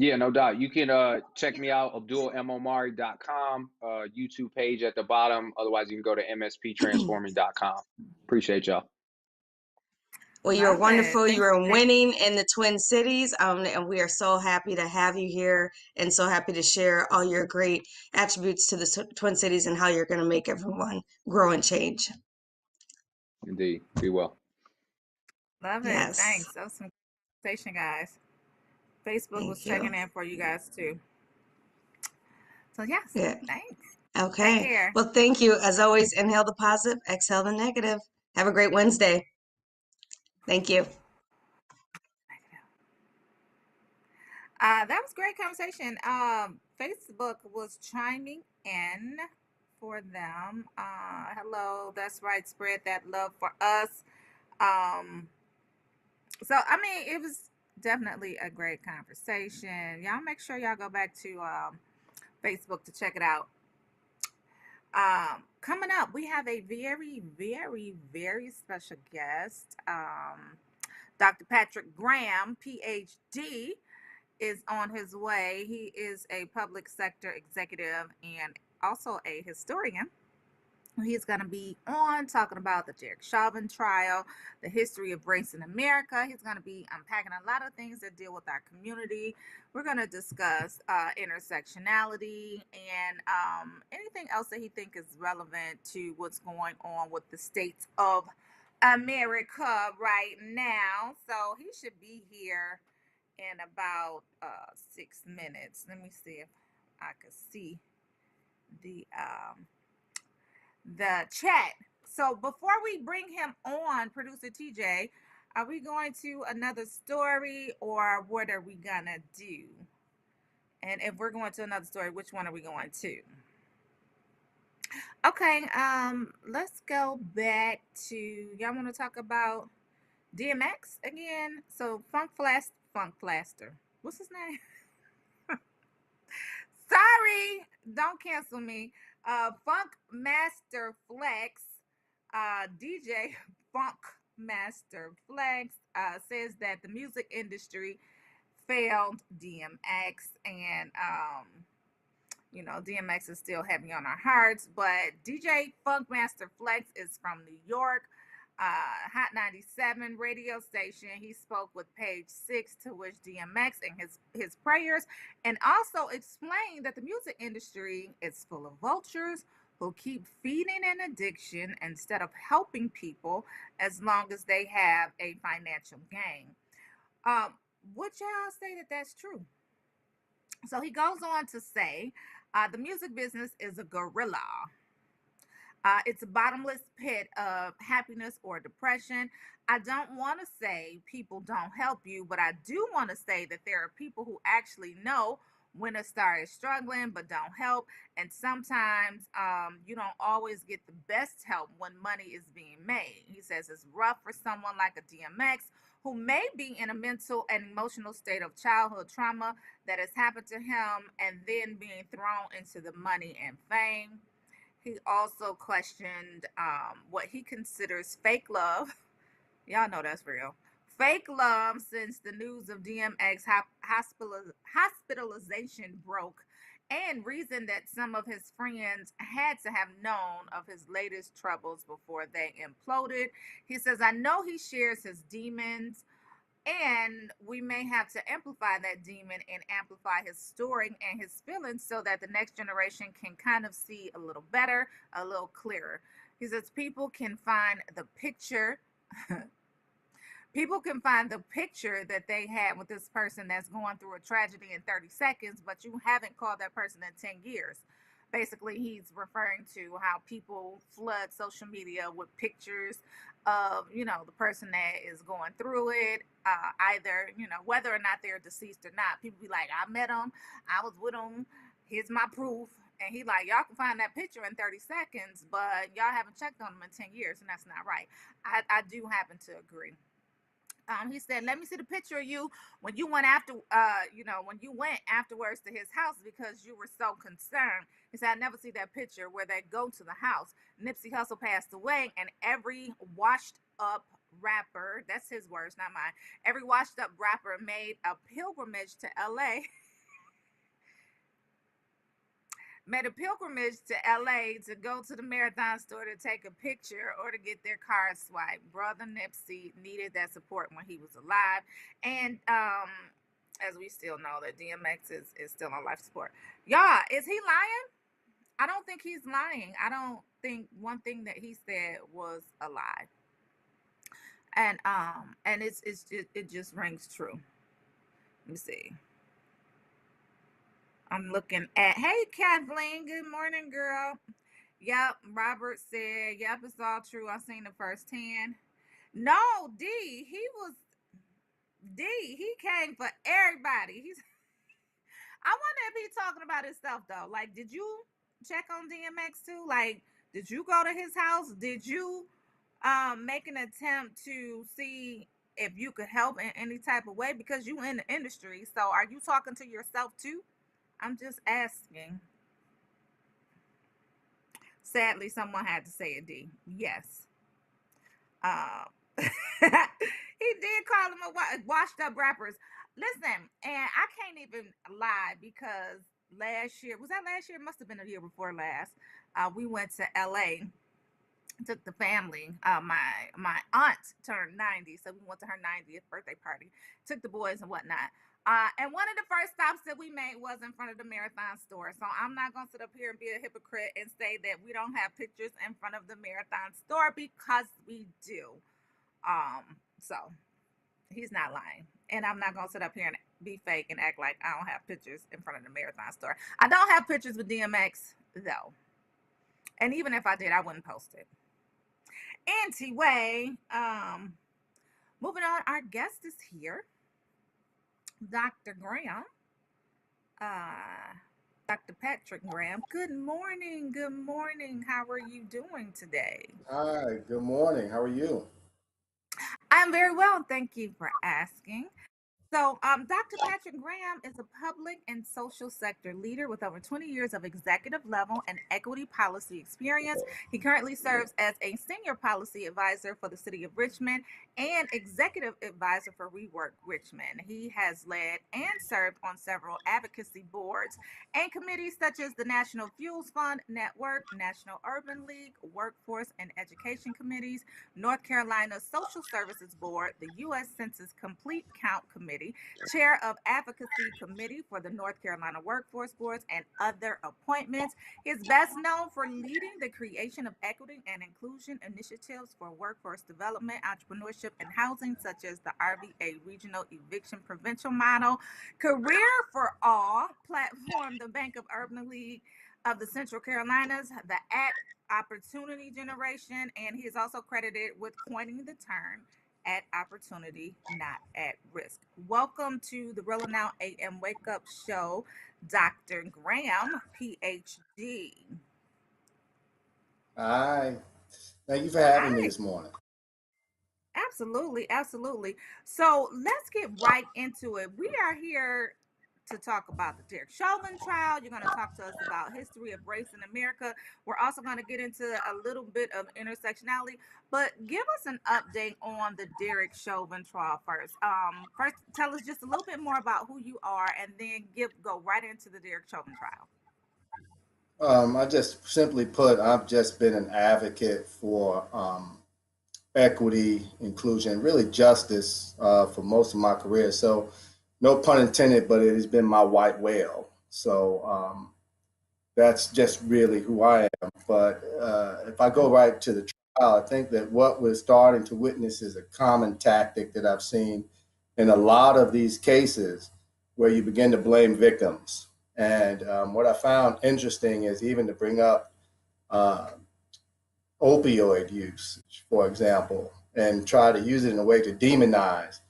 Yeah, no doubt. You can check me out, AbdulMomari.com, YouTube page at the bottom. Otherwise, you can go to msptransforming.com. Appreciate y'all. Well, you're Love it. wonderful. Thanks. You're winning in the Twin Cities, and we are so happy to have you here and so happy to share all your great attributes to the Twin Cities and how you're going to make everyone grow and change. Indeed. Be well. Love it. Yes. Thanks. That was some conversation, guys. Facebook was Thank you. checking in for you guys too. So yes, Yeah. thanks. Okay. Take care. Well, thank you. As always, inhale the positive, exhale the negative. Have a great Wednesday. Thank you. That was a great conversation. Facebook was chiming in for them. Hello, that's right. Spread that love for us. So I mean, it was definitely a great conversation. Y'all make sure y'all go back to Facebook to check it out. Coming up, we have a very, very, very special guest. Dr. Patrick Graham, PhD, is on his way. He is a public sector executive and also a historian. He's going to be on talking about the Derek Chauvin trial, the history of race in America. He's going to be unpacking a lot of things that deal with our community. We're going to discuss intersectionality and anything else that he thinks is relevant to what's going on with the states of America right now. So he should be here in about 6 minutes. Let me see if I can see the chat. So before we bring him on, producer TJ, are we going to another story or what are we gonna do? And if we're going to another story, which one are we going to? Okay, let's go back to, y'all want to talk about DMX again? So Funk Flaster. What's his name? Sorry, don't cancel me. Funk Master Flex, DJ Funk Master Flex says that the music industry failed DMX, and DMX is still heavy on our hearts. But DJ Funk Master Flex is from New York. Hot 97 radio station. He spoke with Page Six to wish DMX and his prayers, and also explained that the music industry is full of vultures who keep feeding an addiction instead of helping people as long as they have a financial gain. Would y'all say that that's true? So he goes on to say, the music business is a gorilla. It's a bottomless pit of happiness or depression. I don't want to say people don't help you, but I do want to say that there are people who actually know when a star is struggling but don't help. And sometimes you don't always get the best help when money is being made. He says it's rough for someone like a DMX who may be in a mental and emotional state of childhood trauma that has happened to him and then being thrown into the money and fame. He also questioned what he considers fake love. Y'all know that's real. Fake love since the news of DMX hospitalization broke, and reasoned that some of his friends had to have known of his latest troubles before they imploded. He says, I know he shares his demons, and we may have to amplify that demon and amplify his story and his feelings so that the next generation can kind of see a little better, a little clearer. He says people can find the picture. People can find the picture that they had with this person that's going through a tragedy in 30 seconds, but you haven't called that person in 10 years. Basically, he's referring to how people flood social media with pictures of, the person that is going through it, either, whether or not they're deceased or not. People be like, I met him, I was with him, here's my proof. And he like, y'all can find that picture in 30 seconds, but y'all haven't checked on him in 10 years, and that's not right. I do happen to agree. He said, let me see the picture of you when you went when you went afterwards to his house because you were so concerned. He said, I never see that picture where they go to the house. Nipsey Hussle passed away, and every washed up rapper, that's his words, not mine, every washed up rapper made a pilgrimage to LA. Made a pilgrimage to LA to go to the Marathon store to take a picture or to get their card swiped. Brother Nipsey needed that support when he was alive. And as we still know, that DMX is still on life support. Y'all, is he lying? I don't think he's lying. I don't think one thing that he said was a lie. And it just rings true. Let me see. I'm looking at, hey, Kathleen, good morning, girl. Yep, Robert said, yep, it's all true. I seen it firsthand. No, he came for everybody. I wonder if he's talking about himself, though. Like, did you check on DMX, too? Like, did you go to his house? Did you make an attempt to see if you could help in any type of way? Because you in the industry, so are you talking to yourself, too? I'm just asking. Sadly, someone had to say it, D. Yes. He did call him a washed up rappers. Listen, and I can't even lie because last year, was that last year? It must have been a year before last. We went to LA, took the family. My aunt turned 90, so we went to her 90th birthday party. Took the boys and whatnot. And one of the first stops that we made was in front of the Marathon store. So I'm not going to sit up here and be a hypocrite and say that we don't have pictures in front of the Marathon store, because we do. So he's not lying. And I'm not going to sit up here and be fake and act like I don't have pictures in front of the Marathon store. I don't have pictures with DMX, though. And even if I did, I wouldn't post it. Anyway, moving on, our guest is here. Dr. Graham, Dr. Patrick Graham. Good morning. Good morning. How are you doing today? Hi, good morning. How are you? I'm very well. Thank you for asking. So, Dr. Patrick Graham is a public and social sector leader with over 20 years of executive level and equity policy experience. He currently serves as a senior policy advisor for the city of Richmond and executive advisor for Rework Richmond. He has led and served on several advocacy boards and committees such as the National Fuels Fund Network, National Urban League, Workforce and Education Committees, North Carolina Social Services Board, the U.S. Census Complete Count Committee, chair of Advocacy Committee for the North Carolina Workforce Boards, and other appointments. He is best known for leading the creation of equity and inclusion initiatives for workforce development, entrepreneurship, and housing, such as the RVA Regional Eviction Prevention Model, Career for All platform, the Bank of Urban League of the Central Carolinas, the At Opportunity Generation, and he is also credited with coining the term at opportunity, not at risk. Welcome to the Rolling Out AM Wake Up Show, Dr. Graham, PhD. Hi. Thank you for having me this morning. Absolutely, absolutely. So let's get right into it. We are here to talk about the Derek Chauvin trial. You're going to talk to us about history of race in America. We're also going to get into a little bit of intersectionality, but give us an update on the Derek Chauvin trial first. First, tell us just a little bit more about who you are, and then go right into the Derek Chauvin trial. I just simply put, I've just been an advocate for equity, inclusion, really justice for most of my career. So no pun intended, but it has been my white whale. So that's just really who I am. But if I go right to the trial, I think that what we're starting to witness is a common tactic that I've seen in a lot of these cases where you begin to blame victims. And what I found interesting is even to bring up opioid usage, for example, and try to use it in a way to demonize.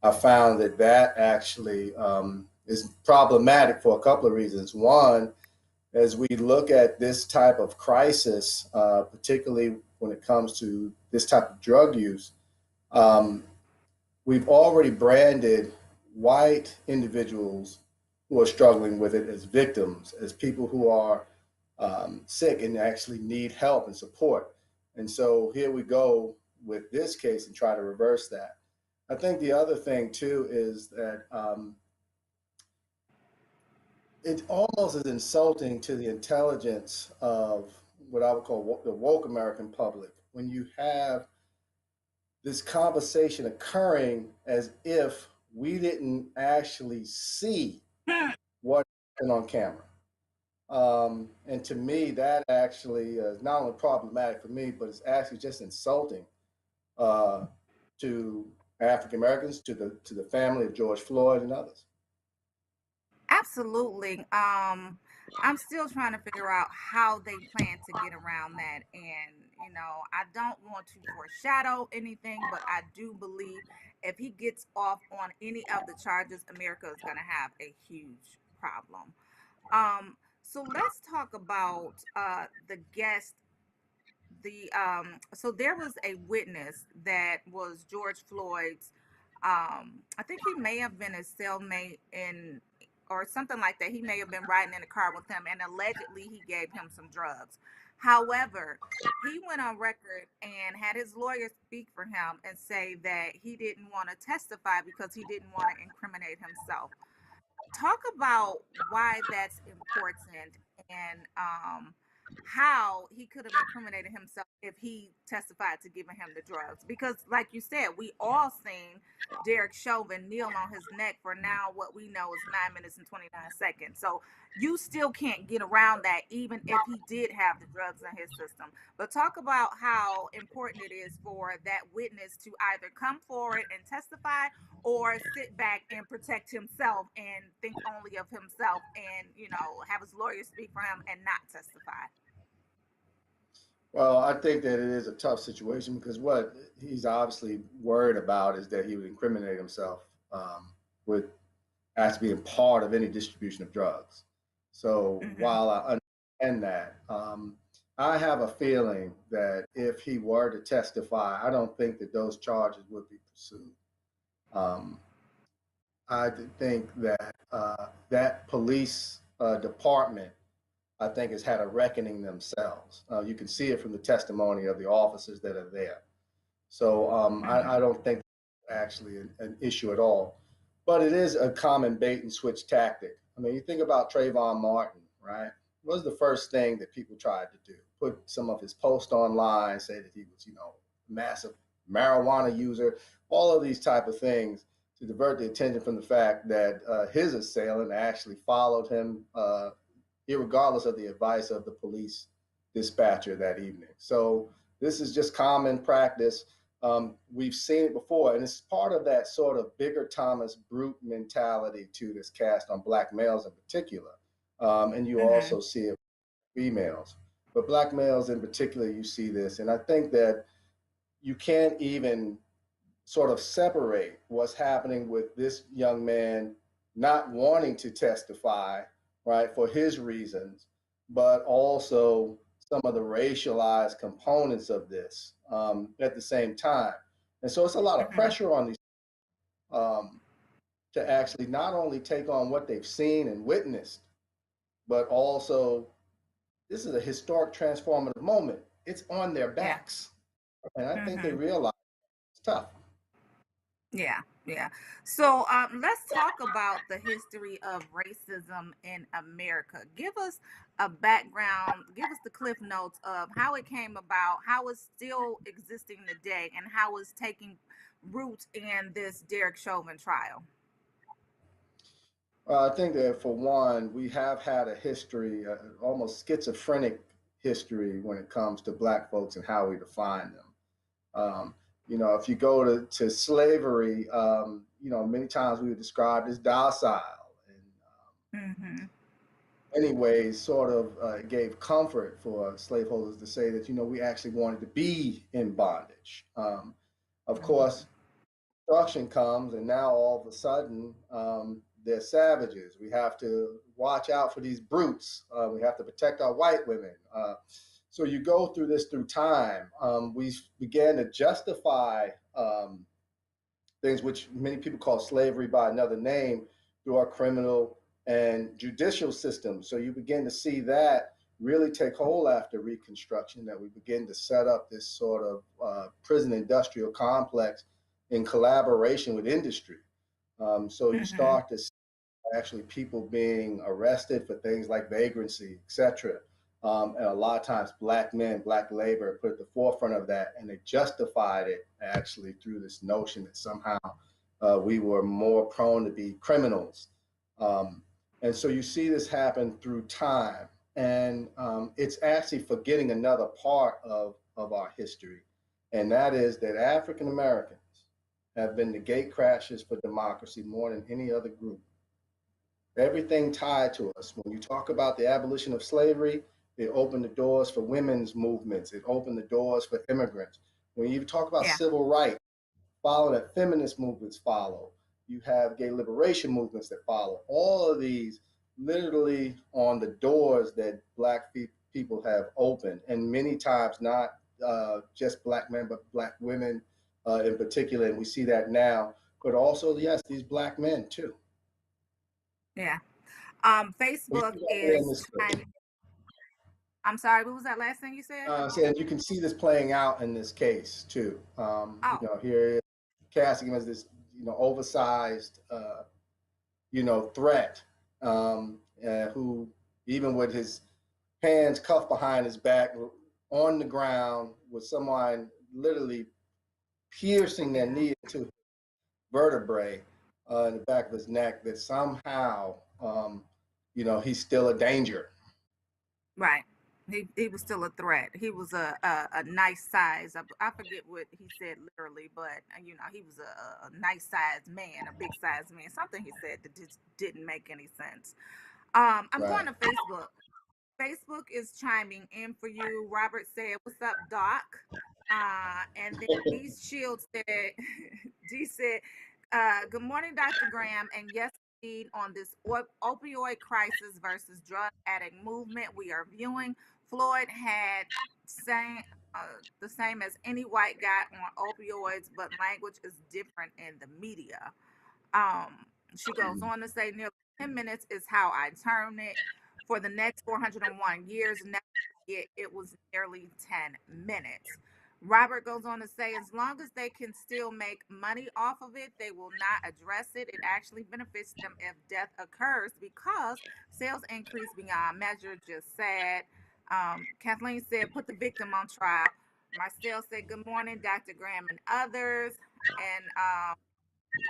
I found that that actually is problematic for a couple of reasons. One, as we look at this type of crisis, particularly when it comes to this type of drug use, we've already branded white individuals who are struggling with it as victims, as people who are sick and actually need help and support. And so here we go with this case and try to reverse that. I think the other thing too is that it almost is insulting to the intelligence of what I would call the woke American public when you have this conversation occurring as if we didn't actually see what happened on camera. And to me, that actually is not only problematic for me, but it's actually just insulting to African Americans, to the family of George Floyd and others. Absolutely. I'm still trying to figure out how they plan to get around that. And, I don't want to foreshadow anything, but I do believe if he gets off on any of the charges, America is going to have a huge problem. So let's talk about the guest. So there was a witness that was George Floyd's. I think he may have been his cellmate or something like that. He may have been riding in the car with him, and allegedly he gave him some drugs. However, he went on record and had his lawyer speak for him and say that he didn't want to testify because he didn't want to incriminate himself. Talk about why that's important and how he could have incriminated himself if he testified to giving him the drugs. Because, like you said, we all seen Derek Chauvin kneel on his neck for now what we know is 9 minutes and 29 seconds. So you still can't get around that, even if he did have the drugs in his system. But talk about how important it is for that witness to either come forward and testify or sit back and protect himself and think only of himself and, have his lawyer speak for him and not testify. Well, I think that it is a tough situation because what he's obviously worried about is that he would incriminate himself with as being part of any distribution of drugs. So while I understand that, I have a feeling that if he were to testify, I don't think that those charges would be pursued. I think that that police department, I think, has had a reckoning themselves. You can see it from the testimony of the officers that are there. So I don't think actually an issue at all. But it is a common bait and switch tactic. I mean, you think about Trayvon Martin, right? What was the first thing that people tried to do? Put some of his posts online, say that he was, massive marijuana user, all of these type of things to divert the attention from the fact that his assailant actually followed him, irregardless of the advice of the police dispatcher that evening. So this is just common practice. We've seen it before, and it's part of that sort of bigger Thomas brute mentality too that's cast on black males in particular. And you also see it with females. But black males in particular, you see this. And I think that you can't even sort of separate what's happening with this young man not wanting to testify, right, for his reasons, but also some of the racialized components of this at the same time. And so it's a lot of pressure on these to actually not only take on what they've seen and witnessed, but also this is a historic transformative moment. It's on their backs. And I think they realize it's tough. Yeah, yeah. So let's talk about the history of racism in America. Give us a background, give us the cliff notes of how it came about, how it's still existing today, and how it's taking root in this Derek Chauvin trial. I think that for one, we have had a history, almost schizophrenic history when it comes to black folks and how we define them. If you go to slavery, many times we were described as docile, and many ways sort of gave comfort for slaveholders to say that, we actually wanted to be in bondage. Of course, destruction comes, and now all of a sudden, they're savages. We have to watch out for these brutes. We have to protect our white women. So you go through this through time. We began to justify things which many people call slavery by another name through our criminal and judicial system. So you begin to see that really take hold after Reconstruction, that we begin to set up this sort of prison industrial complex in collaboration with industry. So you start to see actually people being arrested for things like vagrancy, et cetera. And a lot of times black men, black labor put at the forefront of that, and they justified it actually through this notion that somehow we were more prone to be criminals. And so you see this happen through time, and it's actually forgetting another part of our history, and that is that African Americans have been the gate crashers for democracy more than any other group. Everything tied to us. When you talk about the abolition of slavery, it opened the doors for women's movements. It opened the doors for immigrants. When you talk about civil rights, follow that feminist movements follow. You have gay liberation movements that follow. All of these literally on the doors that black people have opened, and many times not just black men, but black women in particular. And we see that now, but also, yes, these black men too. Yeah. Facebook is I'm sorry, what was that last thing you said? Saying you can see this playing out in this case too. Here casting him as this, oversized, threat, who even with his hands cuffed behind his back on the ground with someone literally piercing their knee into vertebrae in the back of his neck, that somehow, he's still a danger. Right. He was still a threat. He was a nice size. I forget what he said literally, but he was a nice sized man, a big sized man. Something he said that just didn't make any sense. I'm going to Facebook. Facebook is chiming in for you. Robert said, "What's up, Doc?" And then Denise Shields said, "D said, good morning, Dr. Graham, and yes." On this opioid crisis versus drug addict movement we are viewing, Floyd had the same as any white guy on opioids, but language is different in the media. She goes on to say, nearly 10 minutes is how I term it. For the next 401 years, never forget it was nearly 10 minutes. Robert goes on to say, as long as they can still make money off of it, they will not address it. It actually benefits them if death occurs because sales increase beyond measure. Just sad. Kathleen said, put the victim on trial. Marcel said, good morning, Dr. Graham and others. And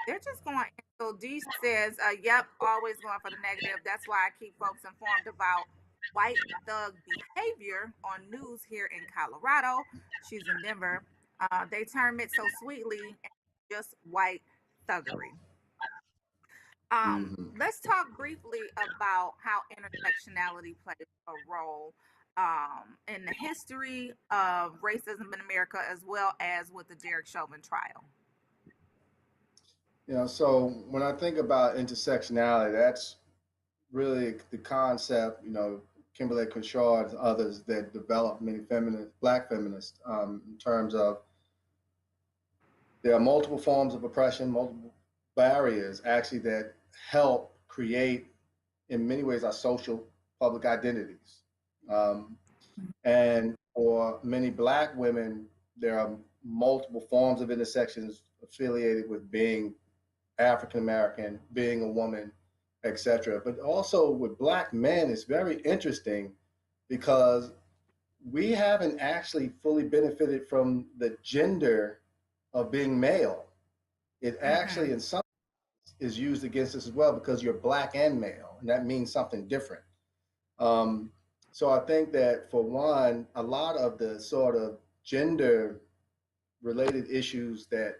they're just going. So D says, yep, always going for the negative. That's why I keep folks informed about white thug behavior on news here in Colorado. She's in Denver. They term it so sweetly, just white thuggery. Let's talk briefly about how intersectionality plays a role in the history of racism in America, as well as with the Derek Chauvin trial. You know, so when I think about intersectionality, that's really the concept, you know, Kimberly Crenshaw and others that developed many Black feminists in terms of there are multiple forms of oppression, multiple barriers actually that help create, in many ways, our social public identities. And for many Black women, there are multiple forms of intersections affiliated with being African American, being a woman, etc. But also with Black men, it's very interesting because we haven't actually fully benefited from the gender of being male. It actually, in some ways, is used against us as well because you're Black and male, and that means something different. So I think that for one, a lot of the sort of gender related issues that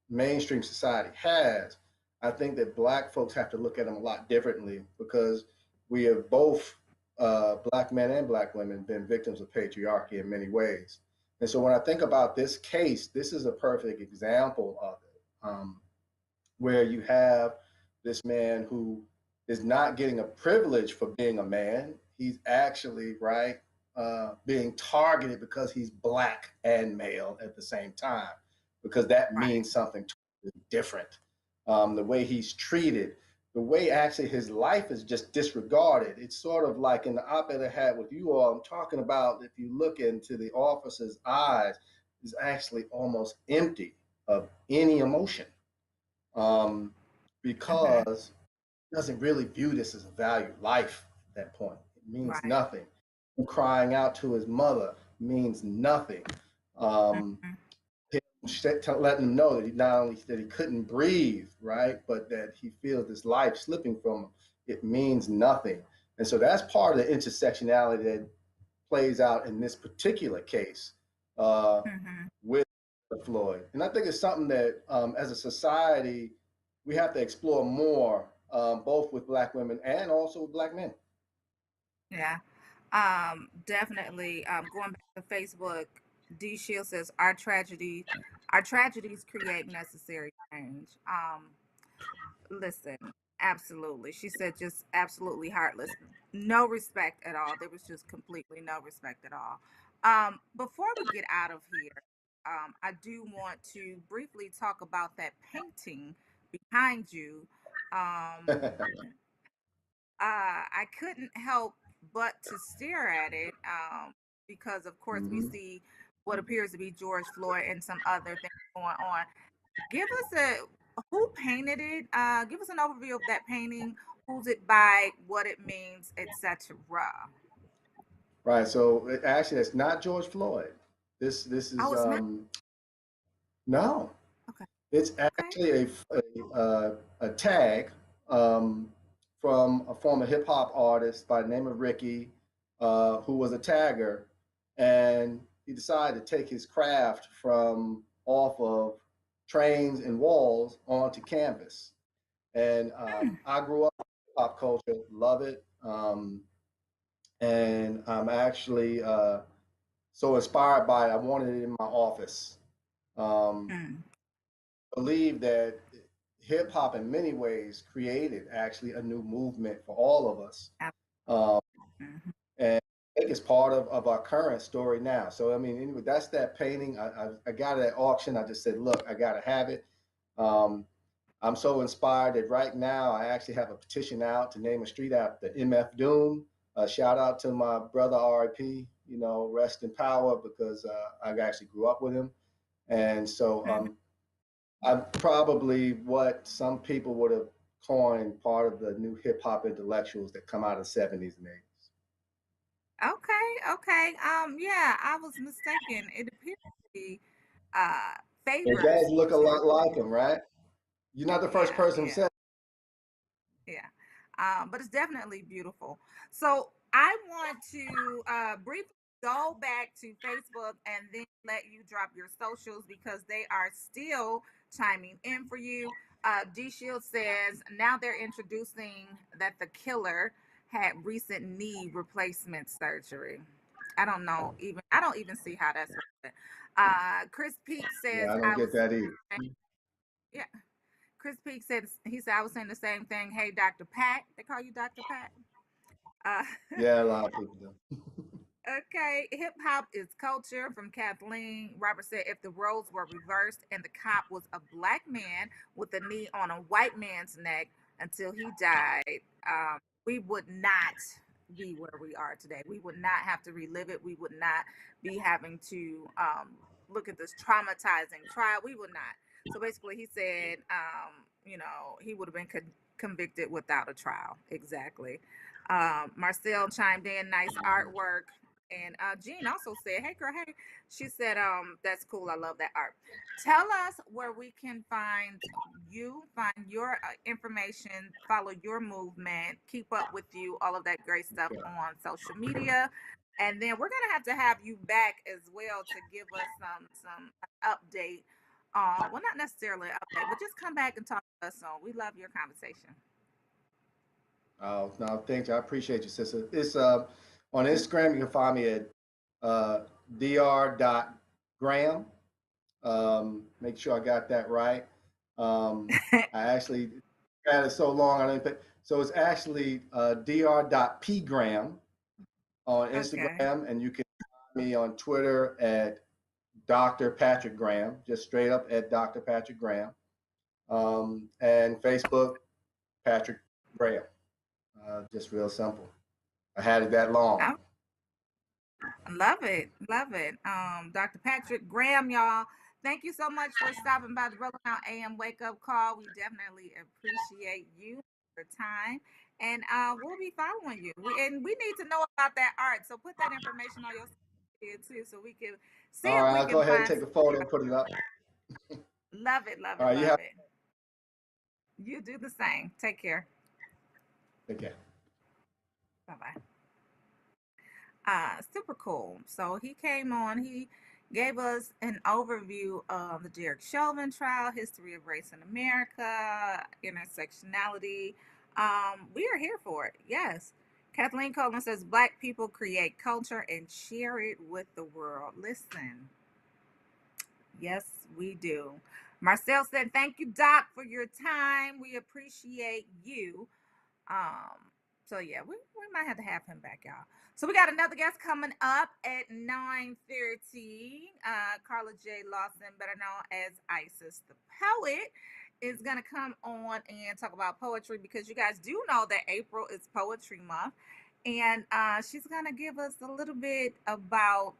mainstream society has, I think that Black folks have to look at them a lot differently because we have both, Black men and Black women, been victims of patriarchy in many ways. And so when I think about this case, this is a perfect example of it, where you have this man who is not getting a privilege for being a man. He's actually, right, being targeted because he's Black and male at the same time, because that means something totally different. The way he's treated, the way actually his life is just disregarded. It's sort of like in the op-ed I had with you all, I'm talking about, if you look into the officer's eyes, is actually almost empty of any emotion, because he doesn't really view this as a valued life at that point. It means nothing. Him crying out to his mother means nothing. Letting him know that he not only that he couldn't breathe, right, but that he feels this life slipping from him, it means nothing. And so that's part of the intersectionality that plays out in this particular case with Floyd. And I think it's something that as a society, we have to explore more, both with Black women and also with Black men. Yeah, definitely. Going back to Facebook, D Shield says our tragedies create necessary change. Listen, absolutely. She said just absolutely heartless. No respect at all. There was just completely no respect at all. Before we get out of here, I do want to briefly talk about that painting behind you. I couldn't help but to stare at it because, of course, we see what appears to be George Floyd and some other things going on. Give us who painted it? Give us an overview of that painting. Who's it by? What it means, etc. Right. So actually, it's not George Floyd. This is no. Okay. It's actually a tag from a former hip hop artist by the name of Ricky, who was a tagger, and he decided to take his craft from off of trains and walls onto canvas. And I grew up in hip hop culture, love it, and I'm actually so inspired by it. I wanted it in my office. Believe that hip hop in many ways created actually a new movement for all of us. And I think it's part of our current story now. So, I mean, anyway, that's that painting. I got it at auction. I just said, look, I got to have it. I'm so inspired that right now I actually have a petition out to name a street after MF Doom. Shout out to my brother RIP, you know, rest in power, because I actually grew up with him. And so I'm probably what some people would have coined part of the new hip hop intellectuals that come out of the 70s and 80s. Okay. Yeah, I was mistaken. It appears to be It favors. does look a lot like him, right? You're not the first person who said Yeah. But it's definitely beautiful. So I want to briefly go back to Facebook and then let you drop your socials because they are still chiming in for you. D Shield says now they're introducing that the killer had recent knee replacement surgery. I don't even see how that's relevant. Chris Peak says Yeah, I don't get that either. yeah. Chris Peak said he said I was saying the same thing. Hey, Dr. Pat. They call you Dr. Pat. Uh, Yeah, a lot of people do. okay. Hip hop is culture from Kathleen. Robert said if the roles were reversed and the cop was a black man with a knee on a white man's neck until he died, we would not be where we are today. We would not have to relive it. We would not be having to look at this traumatizing trial. We would not. So basically, he said, he would have been convicted without a trial. Exactly. Marcel chimed in, nice artwork. And Jean also said, hey, girl, hey. She said, that's cool. I love that art. Tell us where we can find you, find your information, follow your movement, keep up with you, all of that great stuff on social media. And then we're going to have you back as well to give us some update. Well, not necessarily an update, but just come back and talk to us on. We love your conversation. Oh, no, thank you. I appreciate you, sister. It's on Instagram. You can find me at dr.graham. Make sure I got that right. I actually had it so long I didn't pay. So it's actually dr.pgram on Instagram, and you can find me on Twitter at Dr. Patrick Graham, just straight up at Dr. Patrick Graham, and Facebook, Patrick Graham. Just real simple. I had it that long. Love it. Dr. Patrick Graham, y'all. Thank you so much for stopping by the Rolling Out AM Wake Up Call. We definitely appreciate you, your time, and we'll be following you. We need to know about that art, so put that information on your social media too, so we can see. All right, I'll go ahead and take a photo and put it up. Love it. All right, love it. You do the same. Take care. Okay. Bye-bye. Super cool. So he came on, he gave us an overview of the Derek Chauvin trial, history of race in America, intersectionality. We are here for it. Yes. Kathleen Coleman says Black people create culture and share it with the world. Listen. Yes, we do. Marcel said, thank you, Doc, for your time. We appreciate you. So yeah, we might have to have him back, y'all. So we got another guest coming up at 9:30. Carla J. Lawson, better known as Isis the Poet, is gonna come on and talk about poetry, because you guys do know that April is Poetry Month. And she's gonna give us a little bit about,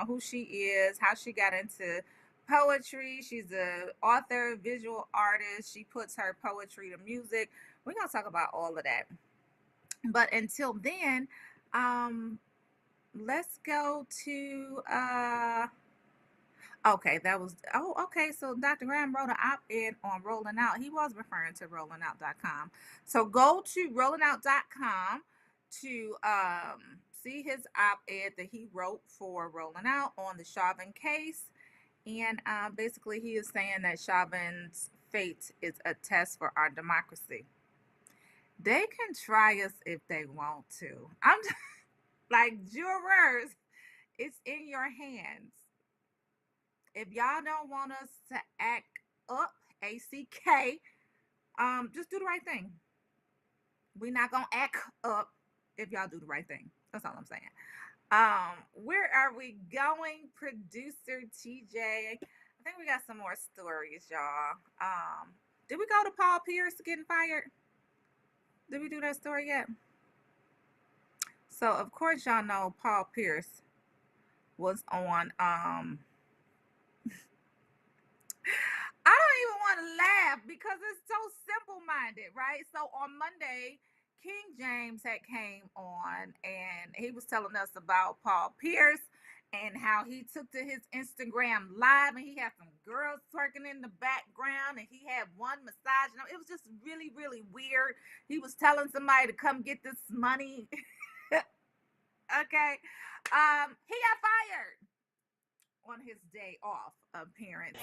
who she is, how she got into poetry. She's an author, visual artist. She puts her poetry to music. We're gonna talk about all of that. But until then, let's go to okay, so Dr. Graham wrote an op-ed on Rolling Out. He was referring to rollingout.com. So go to rollingout.com to see his op-ed that he wrote for Rolling Out on the Chauvin case. And basically he is saying that Chauvin's fate is a test for our democracy. They can try us if they want to. I'm just, like, jurors, it's in your hands. If y'all don't want us to act up, ACK, just do the right thing. We're not gonna act up if y'all do the right thing. That's all I'm saying. Where are we going, producer TJ? I think we got some more stories, y'all. Did we go to Paul Pierce getting fired? Did we do that story yet? So of course y'all know Paul Pierce was on I don't even want to laugh because it's so simple-minded, right? So on Monday, King James had came on and he was telling us about Paul Pierce and how he took to his Instagram live and he had some girls twerking in the background and he had one massage. It was just really, really weird. He was telling somebody to come get this money. Okay. He got fired on his day off, apparently.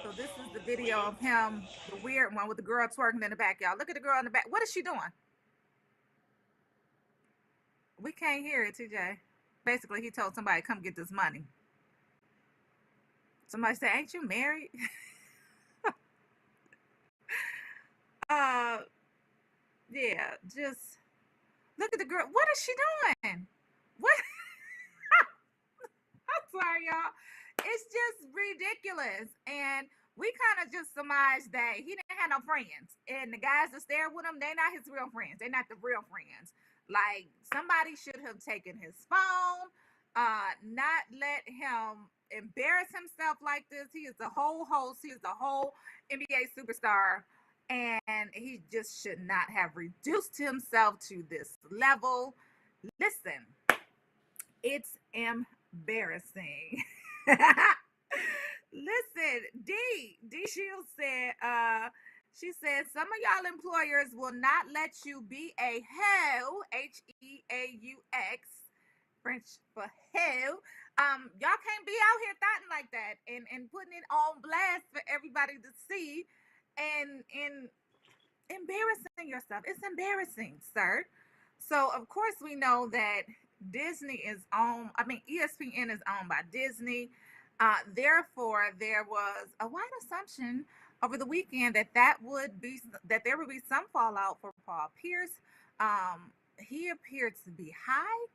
So this is the video of him, the weird one with the girl twerking in the back, y'all. Look at the girl in the back. What is she doing? We can't hear it, TJ. Basically, he told somebody, come get this money. Somebody said, ain't you married? Yeah, just look at the girl. What is she doing? What? I'm sorry, y'all. It's just ridiculous. And we kind of just surmised that he didn't have no friends. And the guys that's there with him, they're not his real friends. They're not the real friends. Like, somebody should have taken his phone, not let him embarrass himself like this. He is the whole host. He is the whole NBA superstar. And he just should not have reduced himself to this level. Listen, it's embarrassing. Listen, D Shields said, she said, some of y'all employers will not let you be a hoe, Heaux, French for hell. Y'all can't be out here thotting like that and putting it on blast for everybody to see and embarrassing yourself. It's embarrassing, sir. So of course we know that Disney is owned, ESPN is owned by Disney. Therefore, there was a wide assumption over the weekend that there would be some fallout for Paul Pierce. He appeared to be high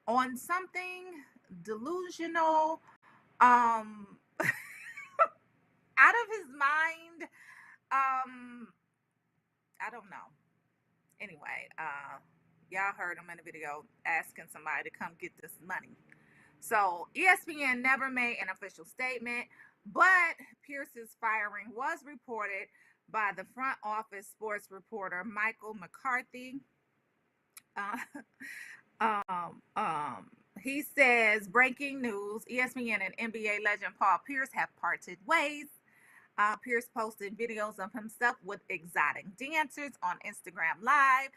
on something delusional, out of his mind. I don't know. Anyway, y'all heard him in the video asking somebody to come get this money. So ESPN never made an official statement, but Pierce's firing was reported by the front office sports reporter Michael McCarthy. He says, breaking news, ESPN and NBA legend Paul Pierce have parted ways. Pierce posted videos of himself with exotic dancers on Instagram Live,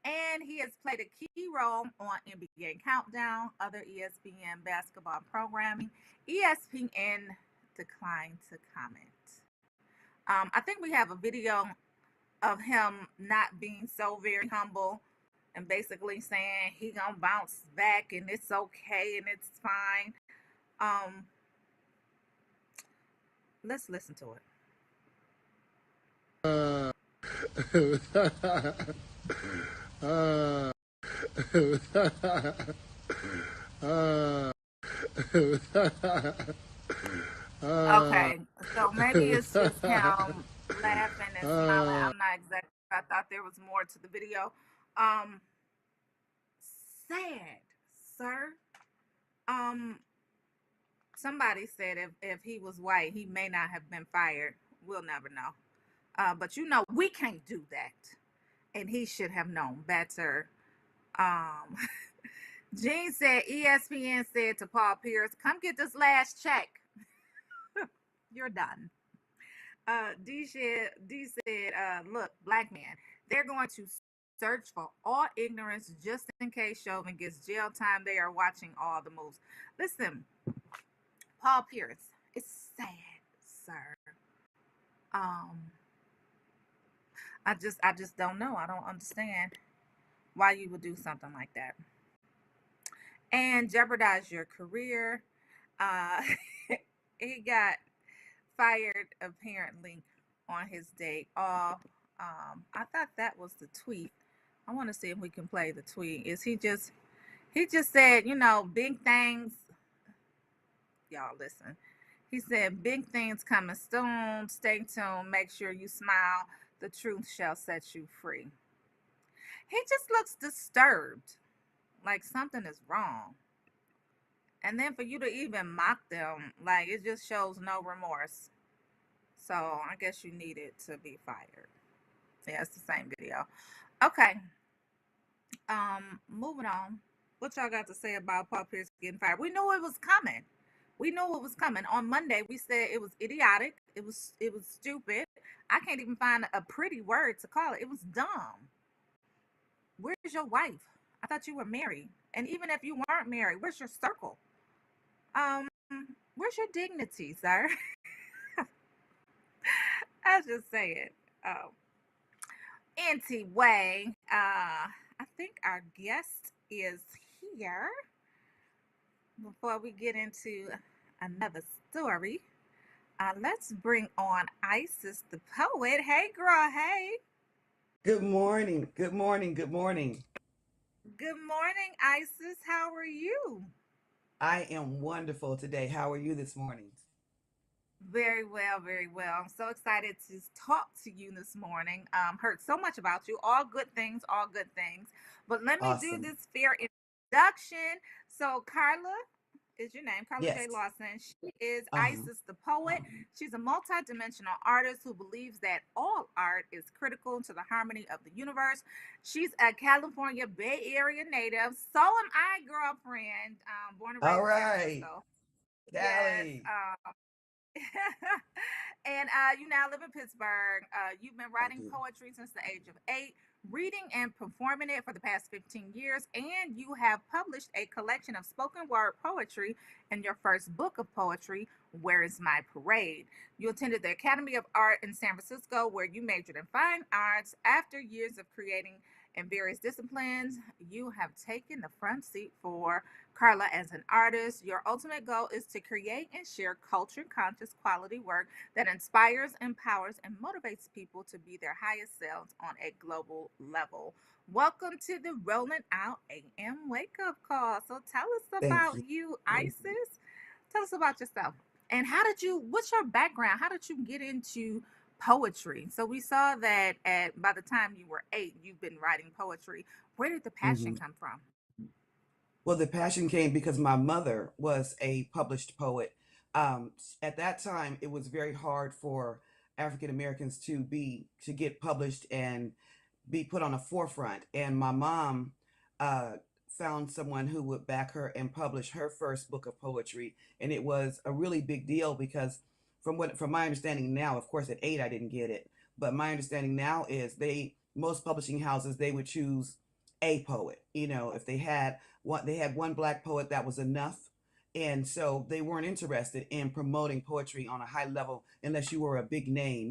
and he has played a key role on NBA Countdown, other ESPN basketball programming. ESPN declined to comment. I think we have a video of him not being so very humble and basically saying he gonna bounce back and it's okay and it's fine. Let's listen to it. Okay, so maybe it's just him laughing and smiling. I'm not exactly. I thought there was more to the video. Sad, sir. Somebody said if he was white, he may not have been fired. We'll never know. But you know, we can't do that. And he should have known better. Gene said ESPN said to Paul Pierce, come get this last check. You're done. D said, look, black man, they're going to search for all ignorance just in case Chauvin gets jail time. They are watching all the moves. Listen, Paul Pierce, it's sad, sir. I just don't know. I don't understand why you would do something like that and jeopardize your career. He got fired apparently on his day off. I thought that was the tweet. I want to see if we can play the tweet. He just said, you know, big things. Y'all listen. He said, big things coming soon. Stay tuned. Make sure you smile. The truth shall set you free. He just looks disturbed, like something is wrong. And then for you to even mock them, like it just shows no remorse. So I guess you needed to be fired. Yeah, it's the same video. Okay. Moving on. What y'all got to say about Paul Pierce getting fired? We knew it was coming. We knew it was coming. On Monday, we said it was idiotic. It was stupid. I can't even find a pretty word to call it. It was dumb. Where's your wife? I thought you were married. And even if you weren't married, where's your circle? Um, where's your dignity, sir? I just say it. Anyway, I think our guest is here. Before we get into another story, let's bring on Isis the poet. Hey, girl. Hey. Good morning. Good morning. Good morning. Good morning, Isis. How are you? I am wonderful today. How are you this morning? Very well, very well. I'm so excited to talk to you this morning. Heard so much about you. All good things, all good things. But let me do Awesome. this fair introduction. So Carla is your name, Carla Yes. J. Lawson. She is Uh-huh. Isis the poet. She's a multidimensional artist who believes that all art is critical to the harmony of the universe. She's a California Bay Area native. So am I, girlfriend. Born and raised All in San right. Francisco. Yes. Cali. And you now live in Pittsburgh. You've been writing do. poetry since the age of 8, reading and performing it for the past 15 years, and you have published a collection of spoken word poetry in your first book of poetry, Where Is My Parade? You attended the Academy of Art in San Francisco, where you majored in fine arts. After years of creating in various disciplines, you have taken the front seat for Carla as an artist. Your ultimate goal is to create and share culture conscious quality work that inspires, empowers, and motivates people to be their highest selves on a global level. Welcome to the Rolling Out AM Wake Up Call. So tell us Thank about you. you, Isis. Tell us about yourself. And what's your background? How did you get into poetry? So we saw that by the time you were 8, you've been writing poetry. Where did the passion Mhm. come from? Well, the passion came because my mother was a published poet. At that time, it was very hard for African Americans to get published and be put on a forefront. And my mom uh, found someone who would back her and publish her first book of poetry, and it was a really big deal because, from my understanding now, of course, at 8 I didn't get it, but my understanding now is most publishing houses they would choose a poet. You know, if they had one black poet, that was enough. And so they weren't interested in promoting poetry on a high level unless you were a big name,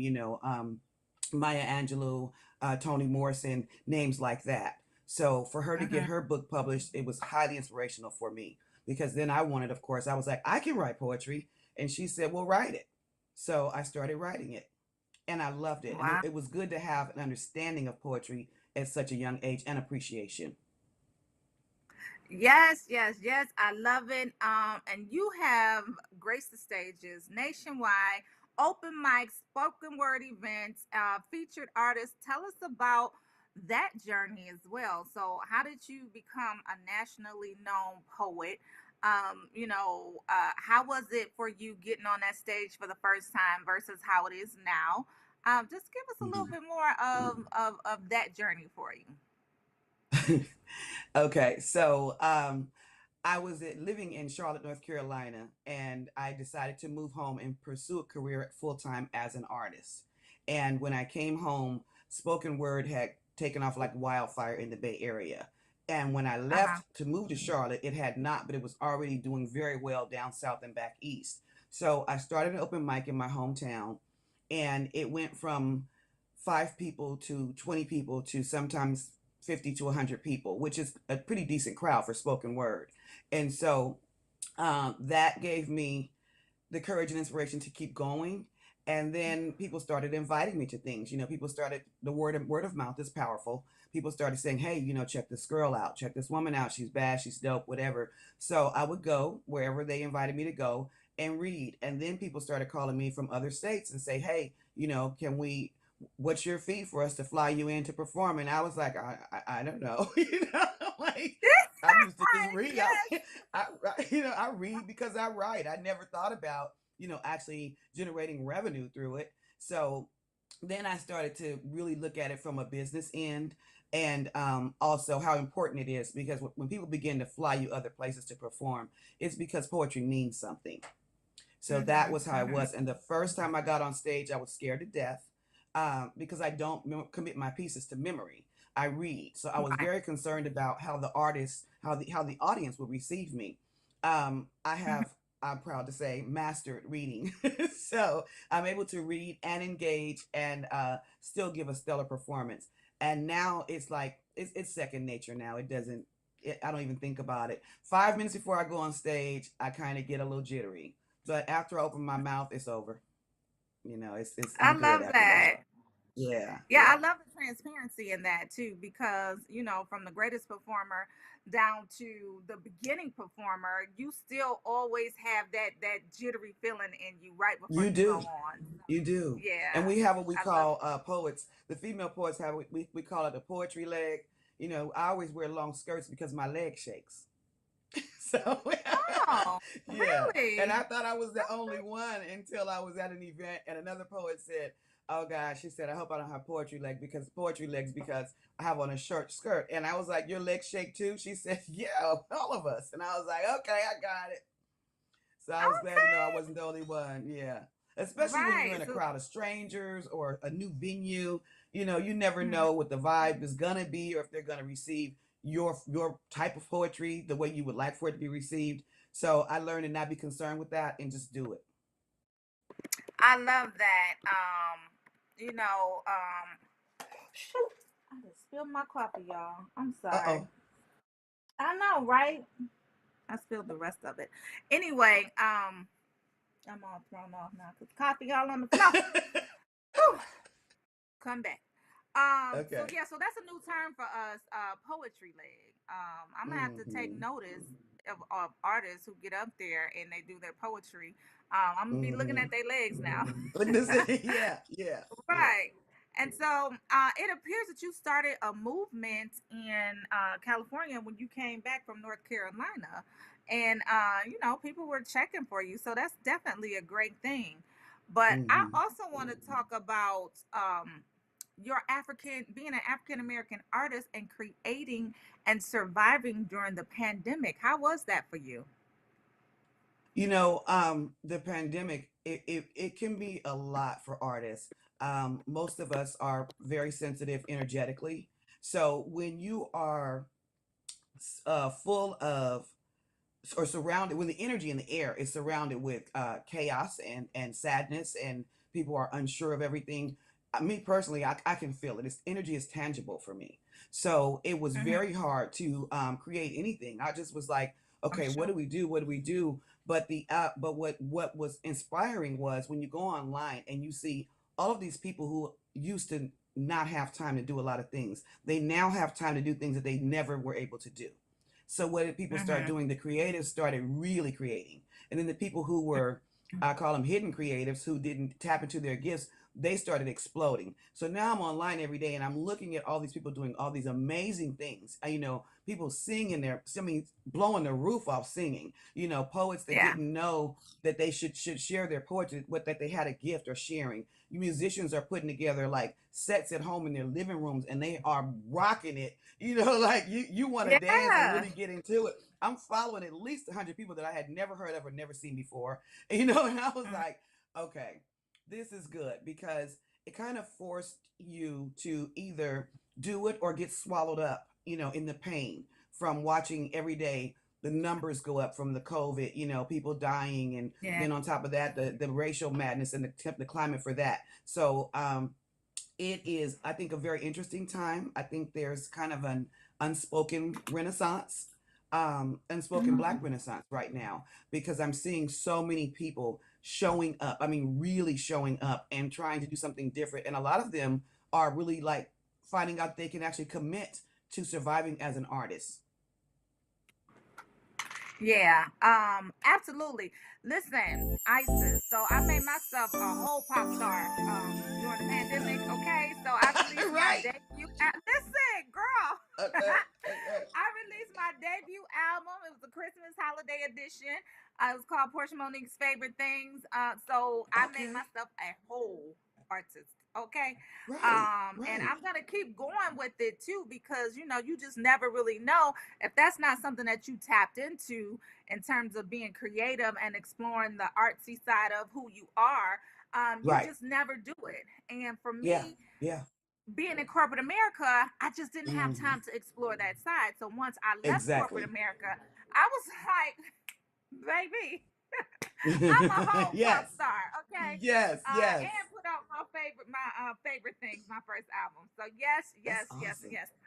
Maya Angelou, Toni Morrison, names like that. So for her to get Mm-hmm. her book published, it was highly inspirational for me because then I wanted, of course, I was like, I can write poetry. And she said, well, write it. So I started writing it and I loved it. And Wow. it was good to have an understanding of poetry at such a young age and appreciation. Yes, yes, yes. I love it. And you have graced the stages nationwide, open mics, spoken word events, featured artists. Tell us about that journey as well. So, how did you become a nationally known poet? How was it for you getting on that stage for the first time versus how it is now? Just give us a little bit more of that journey for you. Okay, so I was living in Charlotte, North Carolina, and I decided to move home and pursue a career full time as an artist. And when I came home, spoken word had taken off like wildfire in the Bay Area. And when I Uh-huh. left to move to Charlotte, it had not, but it was already doing very well down south and back east. So I started an open mic in my hometown, and it went from 5 people to 20 people to sometimes 50 to 100 people, which is a pretty decent crowd for spoken word. And so that gave me the courage and inspiration to keep going. And then people started inviting me to things. People started, the word of mouth is powerful. People started saying, hey, check this girl out, check this woman out. She's bad, she's dope, whatever. So I would go wherever they invited me to go. and read. And then people started calling me from other states and say, hey, you know, what's your fee for us to fly you in to perform? And I was like, I don't know. You know, like I'm used to just read. I read because I write. I never thought about, you know, actually generating revenue through it. So then I started to really look at it from a business end, and also how important it is, because when people begin to fly you other places to perform, it's because poetry means something. So that was how it was. And the first time I got on stage, I was scared to death, because I don't commit my pieces to memory. I read. So I was very concerned about how the audience would receive me. I'm proud to say, mastered reading. So I'm able to read and engage and still give a stellar performance. And now it's like, it's second nature now. I don't even think about it. 5 minutes before I go on stage, I kind of get a little jittery. But after I open my mouth, it's over. You know, I I'm good love after that. Yeah. Yeah, I love the transparency in that too, because you know, from the greatest performer down to the beginning performer, you still always have that jittery feeling in you right before You you go do. on. You do. And Yeah, we have what we I love call poets. The female poets have we call it a poetry leg. You know, I always wear long skirts because my leg shakes. So Oh, yeah. And I really? thought I was the only one until I was at an event and another poet said, oh gosh, she said, I hope I don't have poetry legs because I have on a short skirt. And I was like, your legs shake too? She said, yeah, all of us. And I was like, okay, I got it. So I was glad to know I wasn't the only one. Yeah. Especially when you're Right. in a So, crowd of strangers or a new venue, you know, you never mhm. know what the vibe is gonna be or if they're gonna receive your type of poetry the way you would like for it to be received. So I learned to not be concerned with that and just do it. I love that. Shoot, I just spilled my coffee, y'all. I'm sorry. Uh-oh. I know, right? I spilled the rest of it. Anyway, I'm all thrown off now because coffee all on the floor. Whew, come back. So Okay. yeah, so that's a new term for us, poetry leg. I'm gonna have to take Hmm. notice of artists who get up there and they do their poetry. I'm gonna be looking Hmm. at their legs now. Look at this. Yeah, yeah, yeah. Right. And so it appears that you started a movement in California when you came back from North Carolina. And, you know, people were checking for you. So that's definitely a great thing. But I Hmm. also want to talk about being an African American artist and creating and surviving during the pandemic. How was that for you? You know, the pandemic, it can be a lot for artists. Most of us are very sensitive energetically. So when you are full of or surrounded, when the energy in the air is surrounded with chaos and sadness, and people are unsure of everything, me personally, I can feel it. Its energy is tangible for me. So it was Hmm. very hard to create anything. I just was like, I'm okay, what sure. do we do? What do we do? But what was inspiring was when you go online and you see all of these people who used to not have time to do a lot of things, they now have time to do things that they never were able to do. So what did people start Hmm. doing? The creatives started really creating. And then the people who were, I call them hidden creatives, who didn't tap into their gifts, they started exploding. So now I'm online every day and I'm looking at all these people doing all these amazing things. You know, people singing I mean, blowing the roof off singing. You know, poets that Yeah. didn't know that they should share their poetry, what that they had a gift or sharing. Musicians are putting together like sets at home in their living rooms and they are rocking it. You know, like you want to dance and Yeah. really get into it. I'm following at least 100 people that I had never heard of or never seen before. You know, and I was Mm. like, okay, this is good because it kind of forced you to either do it or get swallowed up, you know, in the pain from watching every day the numbers go up from the COVID, you know, people dying, and Yeah. then on top of that, the racial madness and the climate for that. So it is, I think, a very interesting time. I think there's kind of an unspoken renaissance, unspoken Black Mhm. renaissance right now, because I'm seeing so many people showing up. I mean, really showing up and trying to do something different. And a lot of them are really like finding out they can actually commit to surviving as an artist. Yeah, absolutely. Listen, Isis. So I made myself a whole pop star during the pandemic. Okay, so I released my Right. debut. Listen, girl, Okay. I released my debut album. It was a Christmas holiday edition. It was called Portia Monique's Favorite Things. So I made Okay. myself a whole artist. Okay. Right. And Right. I'm gonna keep going with it too because you just never really know if that's not something that you tapped into in terms of being creative and exploring the artsy side of who you are. You Right. just never do it. And for Yeah. me, Yeah. being in corporate America, I just didn't have Mhm. time to explore that side. So once I left corporate Exactly. America, I was like, baby, I'm a whole pop Yes. star, okay? Yes. Yes. And put out my favorite things, my first album. So yes, That's yes, yes, awesome. yes. Yeah.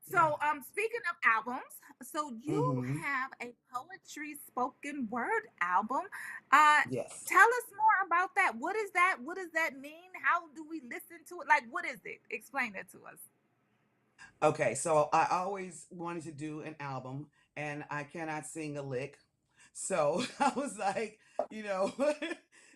So speaking of albums, so you Hmm. have a poetry spoken word album. Yes. Tell us more about that. What is that? What does that mean? How do we listen to it? Like, what is it? Explain it to us. Okay, so I always wanted to do an album and I cannot sing a lick. So I was like, you know,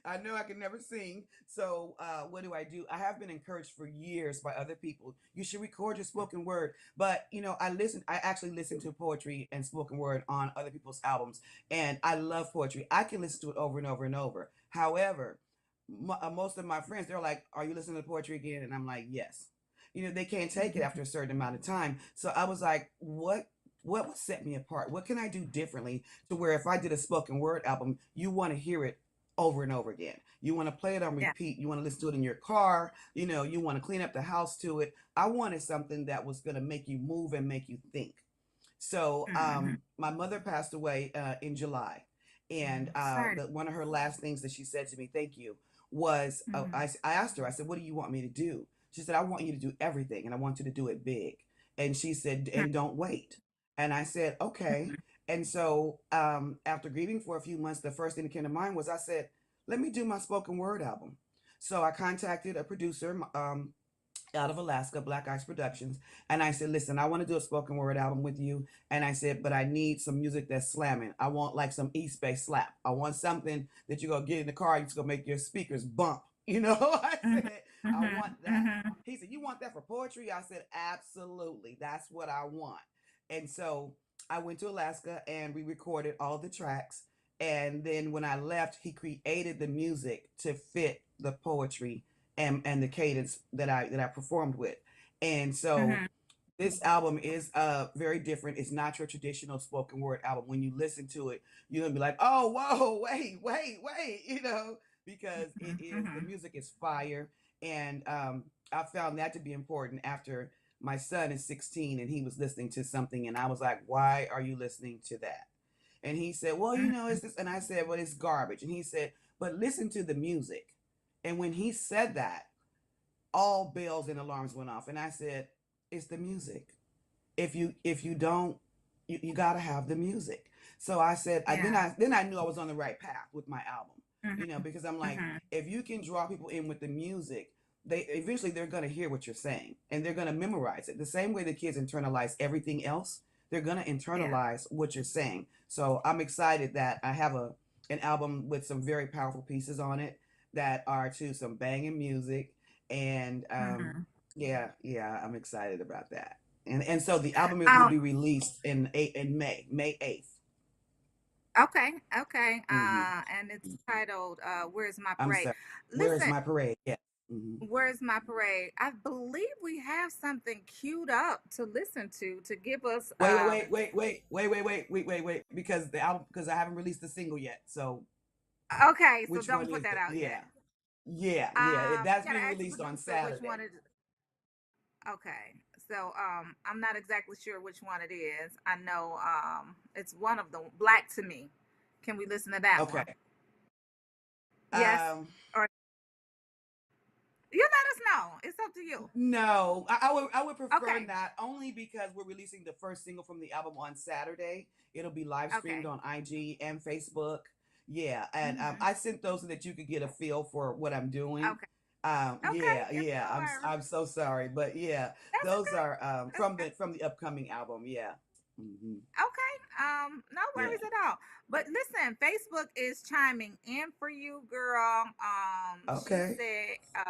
I know I can never sing. So what do? I have been encouraged for years by other people. You should record your spoken word. But, I actually listen to poetry and spoken word on other people's albums. And I love poetry. I can listen to it over and over and over. However, most of my friends, they're like, are you listening to poetry again? And I'm like, yes. They can't take it after a certain amount of time. So I was like, what would set me apart? What can I do differently to where if I did a spoken word album, you want to hear it over and over again. You want to play it on Yeah. repeat. You want to listen to it in your car. You want to clean up the house to it. I wanted something that was going to make you move and make you think. So Mm-hmm. my mother passed away in July, and Sorry. one of her last things that she said to me, "Thank you," was Mm-hmm. I asked her. I said, "What do you want me to do?" She said, "I want you to do everything, and I want you to do it big." And she said, "And don't wait." And I said, "Okay." And so after grieving for a few months, the first thing that came to mind was I said, "Let me do my spoken word album." So I contacted a producer. Out of Alaska, Black Ice Productions. And I said, listen, I want to do a spoken word album with you. And I said, but I need some music that's slamming. I want like some East Bay slap. I want something that you're going to get in the car, you're just going to make your speakers bump. I Mm-hmm. said, I want Mm-hmm. that. Mm-hmm. He said, you want that for poetry? I said, absolutely. That's what I want. And so I went to Alaska and we recorded all the tracks. And then when I left, he created the music to fit the poetry and the cadence that I performed with. And so Mm-hmm. this album is very different. It's not your traditional spoken word album. When you listen to it, you're gonna be like, oh, whoa, wait, because the Mm-hmm. music is fire. And I found that to be important after my son is 16 and he was listening to something and I was like, why are you listening to that? And he said, well, it's this. And I said, well, it's garbage. And he said, but listen to the music. And when he said that, all bells and alarms went off. And I said, it's the music. If you don't, you gotta have the music. So I said, Yeah. then I knew I was on the right path with my album. Mm-hmm. Because I'm like, Mm-hmm. if you can draw people in with the music, they're gonna hear what you're saying and they're gonna memorize it. The same way the kids internalize everything else, they're gonna Yeah. internalize what you're saying. So I'm excited that I have an album with some very powerful pieces on it that are to some banging music. And Mm-hmm. I'm excited about that. And so the album will Um, be released in May 8th. okay, okay. Hmm. And it's titled Where's My I'm Parade? sorry. Where's Listen, my parade? Yeah. Hmm. Where's My Parade? I believe we have something queued up to listen to give us Wait, because I haven't released the single yet. So okay, so which don't one put is that it? out Yeah, yet. that's Gotta being ask the released on producer which one Saturday. it is. Okay. So I'm not exactly sure which one it is. I know it's one of the Black to Me. Can we listen to that one? Okay. Yes? Um, Or you let us know. It's up to you. no, I would prefer Okay. not, only because we're releasing the first single from the album on Saturday. It'll be live streamed Okay. on IG and Facebook. Yeah, and Hmm. I sent those so that you could get a feel for what I'm doing. Okay. Okay. It's Yeah. no worries. I'm so sorry, but yeah, That's those okay. are That's okay. from the upcoming album. Yeah. Hmm. Okay. No Yeah. worries at all. But listen, Facebook is chiming in for you, girl. She Okay. said,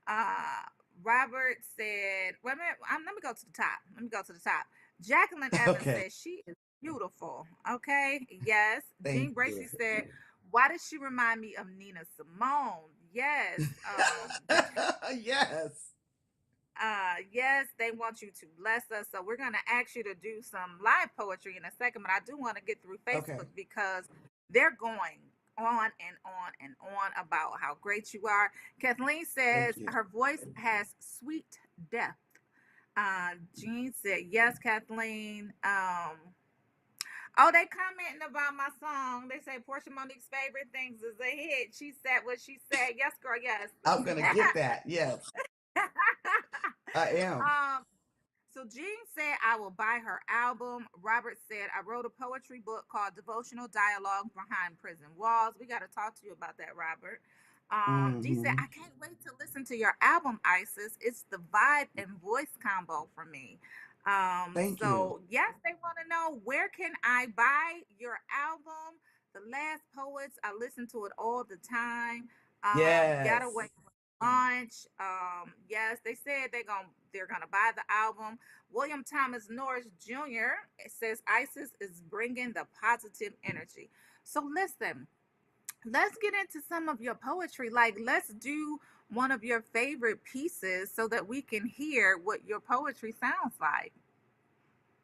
uh, Robert said, wait a minute, let me go to the top. Let me go to the top. Jacqueline Evans Okay. says she is beautiful. Okay. Yes. Jean Thank you. Bracy said, why does she remind me of Nina Simone? Yes. Yes. Yes, they want you to bless us. So we're gonna ask you to do some live poetry in a second, but I do want to get through Okay. Facebook because they're going on and on and on about how great you are. Kathleen says Thank you. her voice has sweet depth. Jean said yes, Kathleen. Oh, they commenting about my song. They say Portia Monique's favorite things is a hit. She said what she said. Yes, girl, yes. I'm gonna get that. Yes, I am. So Jean said I will buy her album. Robert said I wrote a poetry book called Devotional Dialogue Behind Prison Walls. We got to talk to you about that, Robert. G said Hmm. I can't wait to listen to your album, Isis. It's the vibe and voice combo for me. Thank you. So yes, they want to know where can I buy your album? The Last Poets. I listen to it all the time. Gotta Yes. wait for launch. Yes, they said they're gonna buy the album. William Thomas Norris Jr. says Isis is bringing the positive energy. So listen, let's get into some of your poetry. Like, let's do one of your favorite pieces so that we can hear what your poetry sounds like.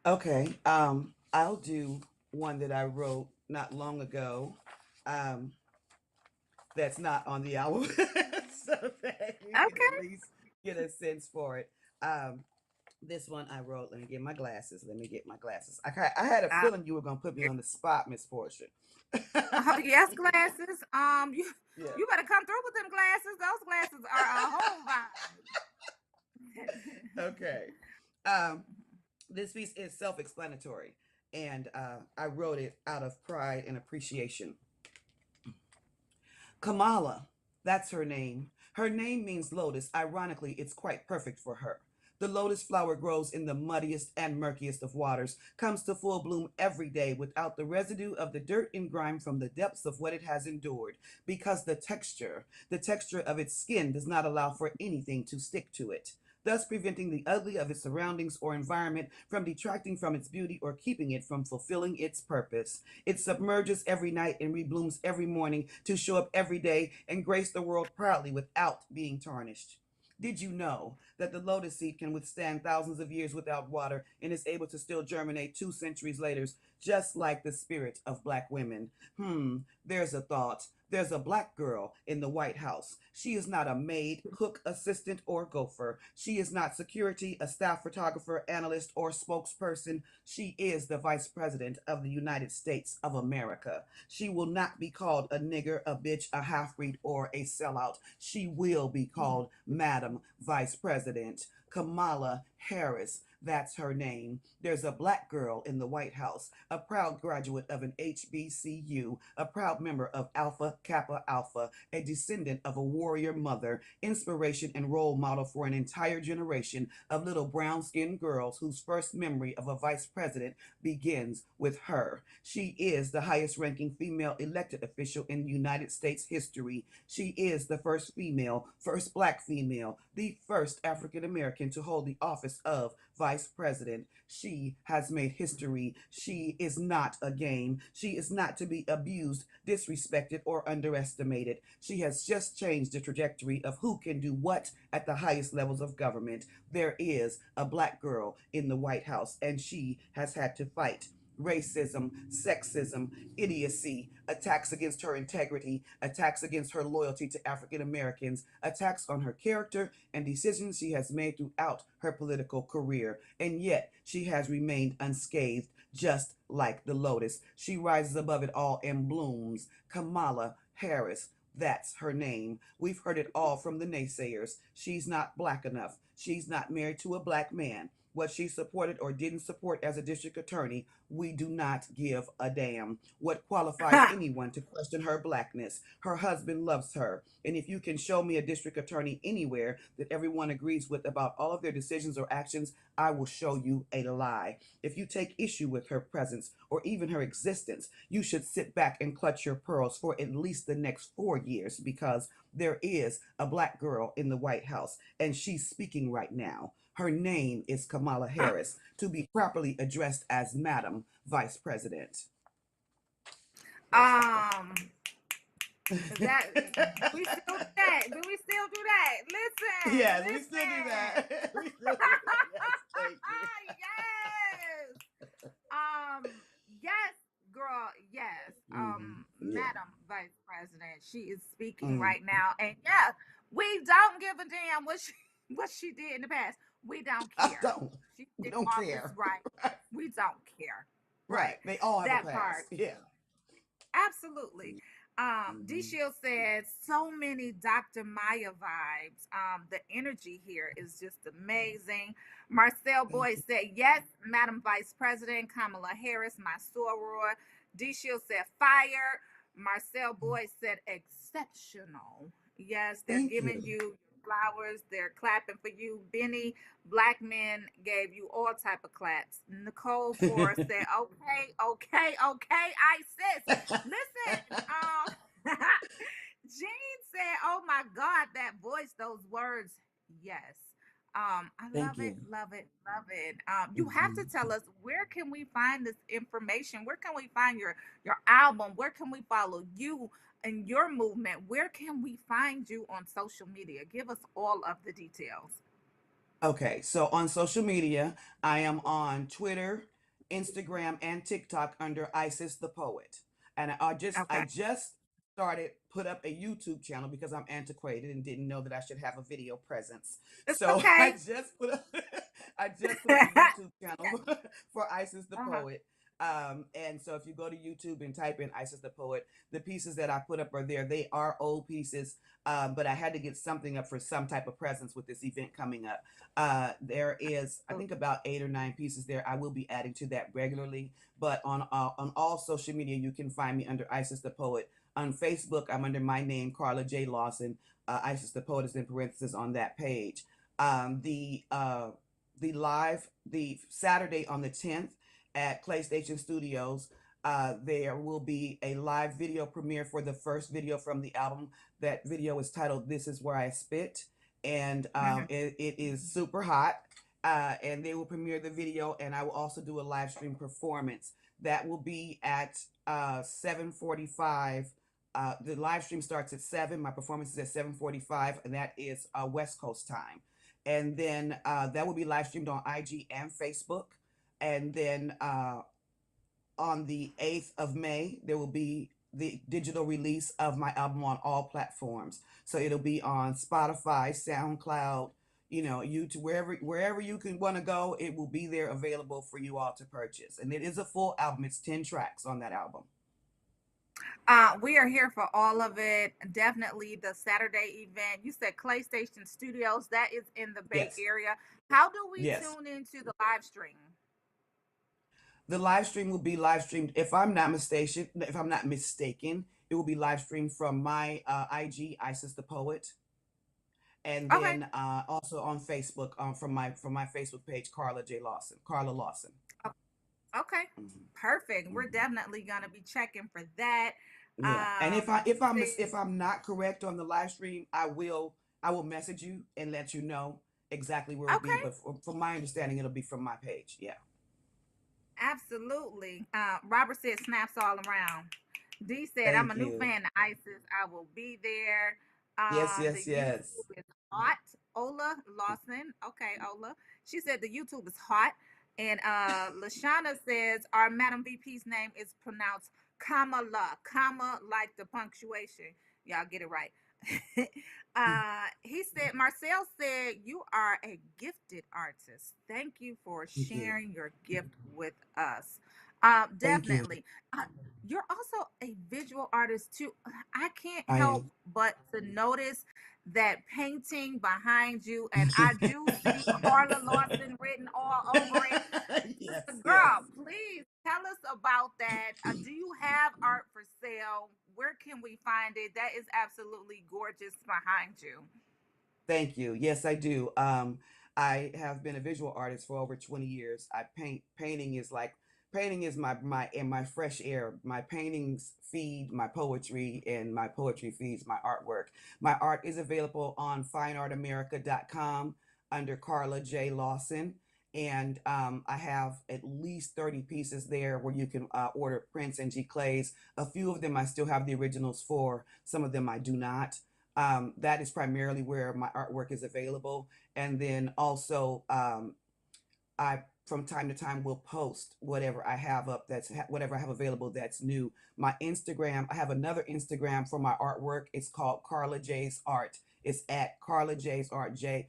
Okay. I'll do one that I wrote not long ago. Um, that's not on the album, so that you can Okay. at least get a sense for it. This one I wrote. Let me get my glasses. Let me get my glasses. I had a Uh, feeling you were gonna put me on the spot, Miss Portia. yes, glasses. You Yeah. you better come through with them glasses. Those glasses are a whole vibe. Okay. Um, this piece is self-explanatory, and I wrote it out of pride and appreciation. Kamala, that's her name. Her name means lotus. Ironically, it's quite perfect for her. The lotus flower grows in the muddiest and murkiest of waters, comes to full bloom every day without the residue of the dirt and grime from the depths of what it has endured, because the texture of its skin does not allow for anything to stick to it, thus preventing the ugly of its surroundings or environment from detracting from its beauty or keeping it from fulfilling its purpose. It submerges every night and reblooms every morning to show up every day and grace the world proudly without being tarnished. Did you know that the lotus seed can withstand thousands of years without water and is able to still germinate 2 centuries later, just like the spirit of black women? There's a thought. There's a black girl in the White House. She is not a maid, cook, assistant, or gopher. She is not security, a staff photographer, analyst, or spokesperson. She is the Vice President of the United States of America. She will not be called a nigger, a bitch, a half-breed, or a sellout. She will be called Madam Vice President Kamala Harris. That's her name. There's a black girl in the White House, a proud graduate of an HBCU, a proud member of Alpha Kappa Alpha, a descendant of a warrior mother, inspiration and role model for an entire generation of little brown-skinned girls whose first memory of a vice president begins with her. She is the highest-ranking female elected official in United States history. She is the first female, first black female, the first African American to hold the office of vice president. She has made history. She is not a game. She is not to be abused, disrespected, or underestimated. She has just changed the trajectory of who can do what at the highest levels of government. There is a black girl in the White House, and she has had to fight racism, sexism, idiocy, attacks against her integrity, attacks against her loyalty to African Americans, attacks on her character, and decisions she has made throughout her political career. And yet, she has remained unscathed, just like the lotus. She rises above it all and blooms. Kamala Harris. That's her name. We've heard it all from the naysayers. She's not black enough. She's not married to a black man. what she supported or didn't support as a district attorney, we do not give a damn. What qualifies anyone to question her blackness? Her husband loves her. And if you can show me a district attorney anywhere that everyone agrees with about all of their decisions or actions, I will show you a lie. If you take issue with her presence or even her existence, you should sit back and clutch your pearls for at least the next 4 years, because there is a black girl in the White House and she's speaking right now. Her name is Kamala Harris, to be properly addressed as Madam Vice President. That we still do that. Do we still do that? Listen. Yes, listen. we still do that. We still do that. Yes, thank you. Yes. Yes, girl. Yes. Yeah. Madam Vice President, she is speaking Mm. right now, and yeah, we don't give a damn what she did in the past. We don't I care. don't. She We did don't all this care. right. We don't care. Right. They all have That a part. past. Yeah. Absolutely. D Shield said so many Dr. Maya vibes. The energy here is just amazing. Marcel Boyd said, yes, Madam Vice President Kamala Harris, my soror. D Shield said fire. Marcel Boyd said exceptional. Yes, they're Thank giving you. you flowers. They're clapping for you. Benny Blackman gave you all type of claps. Nicole Forrest said, okay, Isis. Listen, Jean said, oh my God, that voice, those words. Yes. I Thank love it, you. love it, love it. You have to tell us, where can we find this information? Where can we find your album? Where can we follow you and your movement? Where can we find you on social media? Give us all of the details. Okay, so on social media, I am on Twitter, Instagram, and TikTok under Isis the Poet. And I just started put up a YouTube channel because I'm antiquated and didn't know that I should have a video presence. It's So okay. I just put up a YouTube channel for Isis the Poet. And so if you go to YouTube and type in Isis the Poet, the pieces that I put up are there. They are old pieces, but I had to get something up for some type of presence with this event coming up. There is, I think, about 8 or 9 pieces there. I will be adding to that regularly, but on all social media, you can find me under Isis the Poet. On Facebook, I'm under my name, Carla J. Lawson. Isis the Poet is in parentheses on that page. The Saturday on the 10th at PlayStation Studios, there will be a live video premiere for the first video from the album. That video is titled "This Is Where I Spit," and it is super hot. And they will premiere the video, and I will also do a live stream performance. That will be at 7:45. The live stream starts at 7. My performance is at 7:45, and that is West Coast time. And then that will be live streamed on IG and Facebook. And then on the 8th of May, there will be the digital release of my album on all platforms. So it'll be on Spotify, SoundCloud, YouTube, wherever you can want to go, it will be there available for you all to purchase. And it is a full album. It's 10 tracks on that album. We are here for all of it. Definitely the Saturday event. You said PlayStation Studios. That is in the Bay Area. How do we tune into the live stream? The live stream will be live streamed, if I'm not mistaken, it will be live streamed from my IG, Isis the Poet. And then also on Facebook, from my Facebook page, Carla Lawson. Okay, perfect. We're definitely gonna be checking for that. Yeah. And if I'm not correct on the live stream, I will message you and let you know exactly where it'll be. But from my understanding, it'll be from my page. Yeah. Absolutely. Robert said snaps all around. D said, Thank I'm a new you. fan of Isis. I will be there. Yes. The YouTube is hot. Ola Lawson. Okay, Ola. She said the YouTube is hot. And Lashana says our Madam VP's name is pronounced Kamala, comma like the punctuation. Y'all get it right. He said, Marcel said, you are a gifted artist. Thank you for Thank you. sharing your gift with us. Thank you. Definitely. You're also a visual artist too. I can't I help am. but to notice that painting behind you, and I do see Carla Lawson written all over it. Yes, Sister yes. girl, please tell us about that. Do you have art for sale? Where can we find it? That is absolutely gorgeous behind you. Thank you. Yes, I do. I have been a visual artist for over 20 years. I paint. Painting is my fresh air. My paintings feed my poetry, and my poetry feeds my artwork. My art is available on fineartamerica.com under Carla J. Lawson. And I have at least 30 pieces there where you can order prints and giclées. A few of them I still have the originals for, some of them I do not. That is primarily where my artwork is available. And then also, I from time to time will post whatever I have up whatever I have available that's new. My Instagram, I have another Instagram for my artwork. It's called Carla J's Art. It's at Carla J's Art, CarlaJsArt.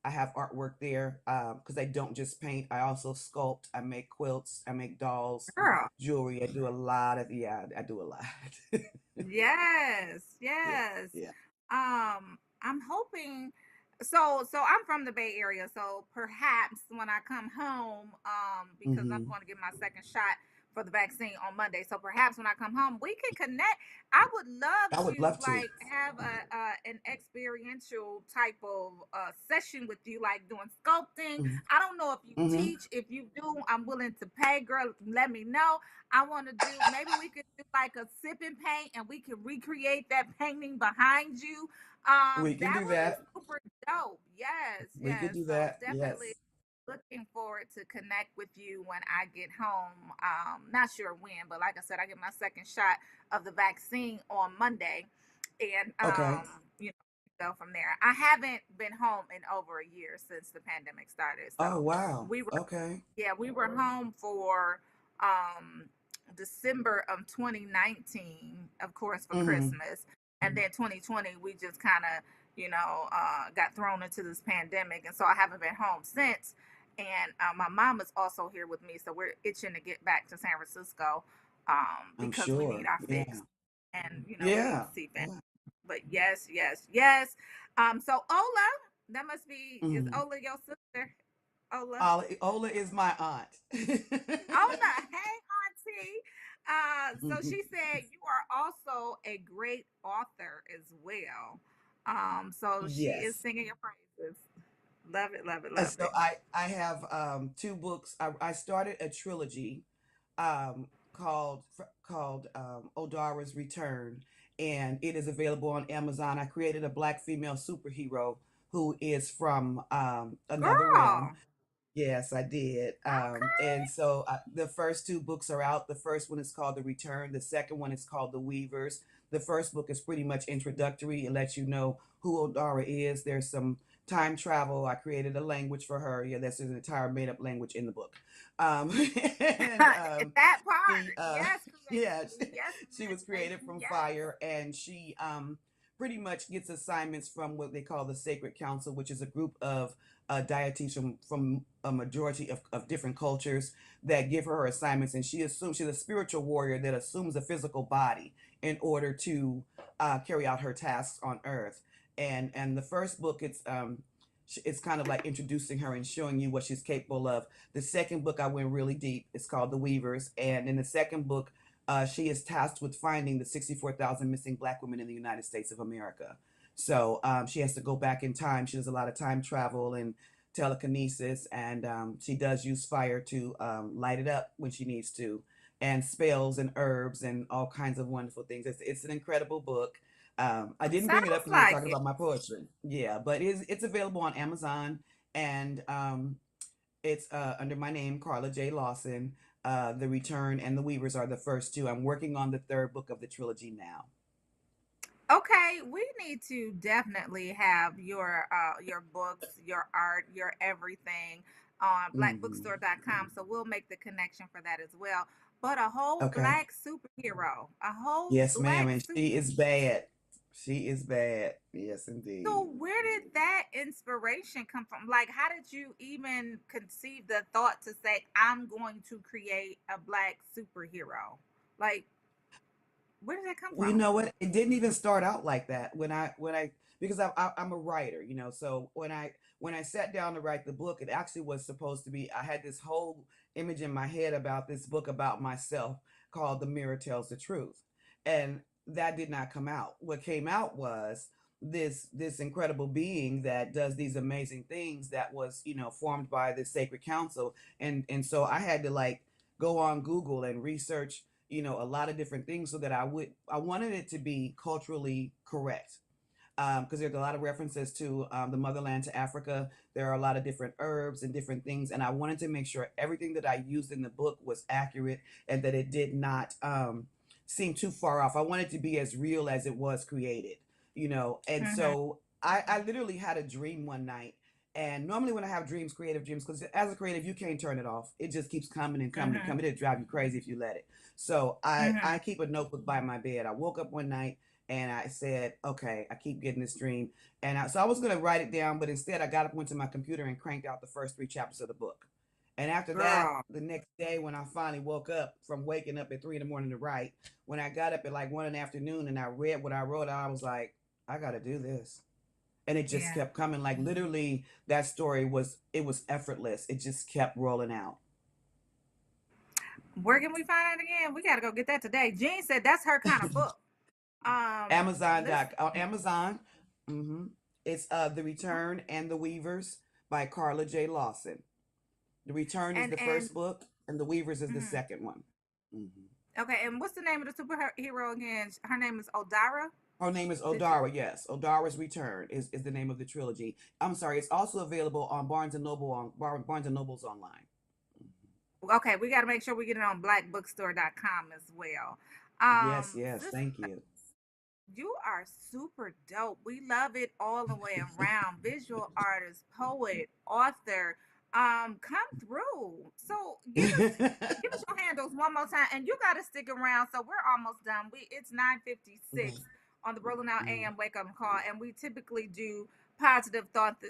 I have artwork there because I don't just paint. I also sculpt. I make quilts. I make dolls, Girl. jewelry. I do a lot of I do a lot. Yes, Yeah, yes. yeah. I'm hoping so I'm from the Bay Area, so perhaps when I come home, because I'm hmm going to get my second shot for the vaccine on Monday. So perhaps when I come home, we can connect. I would love I would to love to. like have an experiential type of session with you, like doing sculpting. I don't know if you Mm-hmm. teach. If you do, I'm willing to pay. Girl, let me know. I want to do. Maybe we could do like a sip and paint, and we could recreate that painting behind you. We can That do would be that. super dope. Yes, We could yes. do So that. definitely Yes. looking forward to connect with you when I get home. Not sure when, but like I said, I get my second shot of the vaccine on Monday, and Okay. you know, go from there. I haven't been home in over a year since the pandemic started, Oh, so wow. we were Okay. yeah, we were home for um December of 2019, of course, for Mm-hmm. Christmas. And then 2020, we just kind of, got thrown into this pandemic. And so I haven't been home since. And my mom is also here with me. So we're itching to get back to San Francisco I'm because we need sure. our Yeah. fix and, we need Yeah. to see family. Yeah. But yes, yes, yes. So Ola, that must be, is Mm-hmm. Ola your sister? Ola? Ola is my aunt. Ola, hey, auntie. So she said you are also a great author as well. So she is Yes. singing your praises. Love it, love it, love So it. I have two books. I started a trilogy called Odara's Return, and it is available on Amazon. I created a black female superhero who is from another realm. Girl. Yes, I did. And so the first two books are out. The first one is called The Return. The second one is called The Weavers. The first book is pretty much introductory. It lets you know who Odara is. There's some time travel. I created a language for her. Yeah, that's an entire made up language in the book. And That part. she, Yes, yeah, yes, she was thank created you. from Yes. fire, and she pretty much gets assignments from what they call the Sacred Council, which is a group of deities from a majority of different cultures that give her assignments, and she's a spiritual warrior that assumes a physical body in order to carry out her tasks on Earth. And the first book, it's kind of like introducing her and showing you what she's capable of. The second book, I went really deep. It's called The Weavers, and in the second book, she is tasked with finding the 64,000 missing Black women in the United States of America. So she has to go back in time. She does a lot of time travel and telekinesis, and she does use fire to light it up when she needs to, and spells and herbs and all kinds of wonderful things. It's an incredible book. I didn't bring it up Sounds because we were like talking it. about my poetry. Yeah, but it's available on Amazon, and it's under my name, Carla J. Lawson. The Return and The Weavers are the first two. I'm working on the third book of the trilogy now. Okay, we need to definitely have your books, your art, your everything on hmm blackbookstore.com. So we'll make the connection for that as well. but a whole Okay. black superhero. A whole Yes, ma'am. black And super. she is bad. She is bad. Yes, indeed. So where did that inspiration come from? Like, how did you even conceive the thought to say, I'm going to create a black superhero? Like, where did that come Well, you from? know what? It didn't even start out like that because I'm a writer, So when I sat down to write the book, it actually was supposed to be. I had this whole image in my head about this book about myself called "The Mirror Tells the Truth," and that did not come out. What came out was this incredible being that does these amazing things that was formed by this sacred council, and so I had to like go on Google and research a lot of different things so that I wanted it to be culturally correct. Because there's a lot of references to the motherland, to Africa. There are a lot of different herbs and different things, and I wanted to make sure everything that I used in the book was accurate and that it did not seem too far off. I wanted to be as real as it was created. And Mm-hmm. so I literally had a dream one night. And normally when I have dreams, creative dreams, because as a creative, you can't turn it off. It just keeps coming and coming and Mm-hmm. coming. It'll drive you crazy if you let it. So Mm-hmm. I keep a notebook by my bed. I woke up one night and I said, okay, I keep getting this dream. So I was going to write it down, but instead I got up, went to my computer and cranked out the first 3 chapters of the book. And after that, Girl. the next day when I finally woke up from waking up at 3 in the morning to write, when I got up at like 1 in the afternoon and I read what I wrote, I was like, I got to do this. And it just Yeah. kept coming. Like literally that story was effortless. It just kept rolling out. Where can we find it again? We got to go get that today. Jean said that's her kind of book. Listen. On Amazon. It's The Return and the Weavers by Carla J. Lawson. The Return is the And first book, and The Weavers is the mhm. second one. Mhm. Okay, and what's the name of the superhero again? Her name is Odara. Her name is Did you? Odara, yes. Odara's Return is the name of the trilogy. I'm sorry, it's also available on Barnes and Noble Barnes and Noble's online. Okay, we got to make sure we get it on blackbookstore.com as well. Yes, yes, Sis, thank you. you are super dope. We love it all the way around. Visual artist, poet, author. Come through. So give us your handles one more time, and you got to stick around. So we're almost done. It's 9:56 on the Rolling Out AM Wake Up Call, and we typically do positive thoughts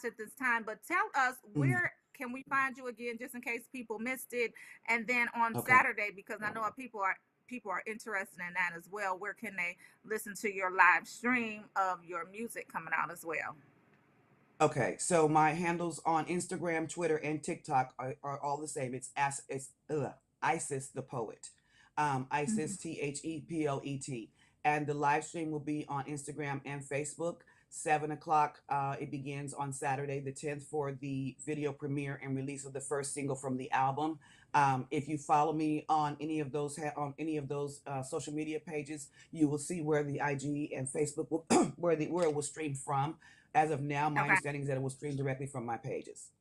at this time. But tell us, where can we find you again, just in case people missed it, and then on Okay. Saturday, because I know people are interested in that as well. Where can they listen to your live stream of your music coming out as well? Okay, so my handles on Instagram, Twitter, and TikTok are all the same. Isis the Poet. Isis THEPLET. And the live stream will be on Instagram and Facebook, 7 o'clock. It begins on Saturday the 10th for the video premiere and release of the first single from the album. If you follow me on any of those social media pages, you will see where the IG and Facebook will, where it will stream from. As of now, my Okay. understanding is that it will stream directly from my pages.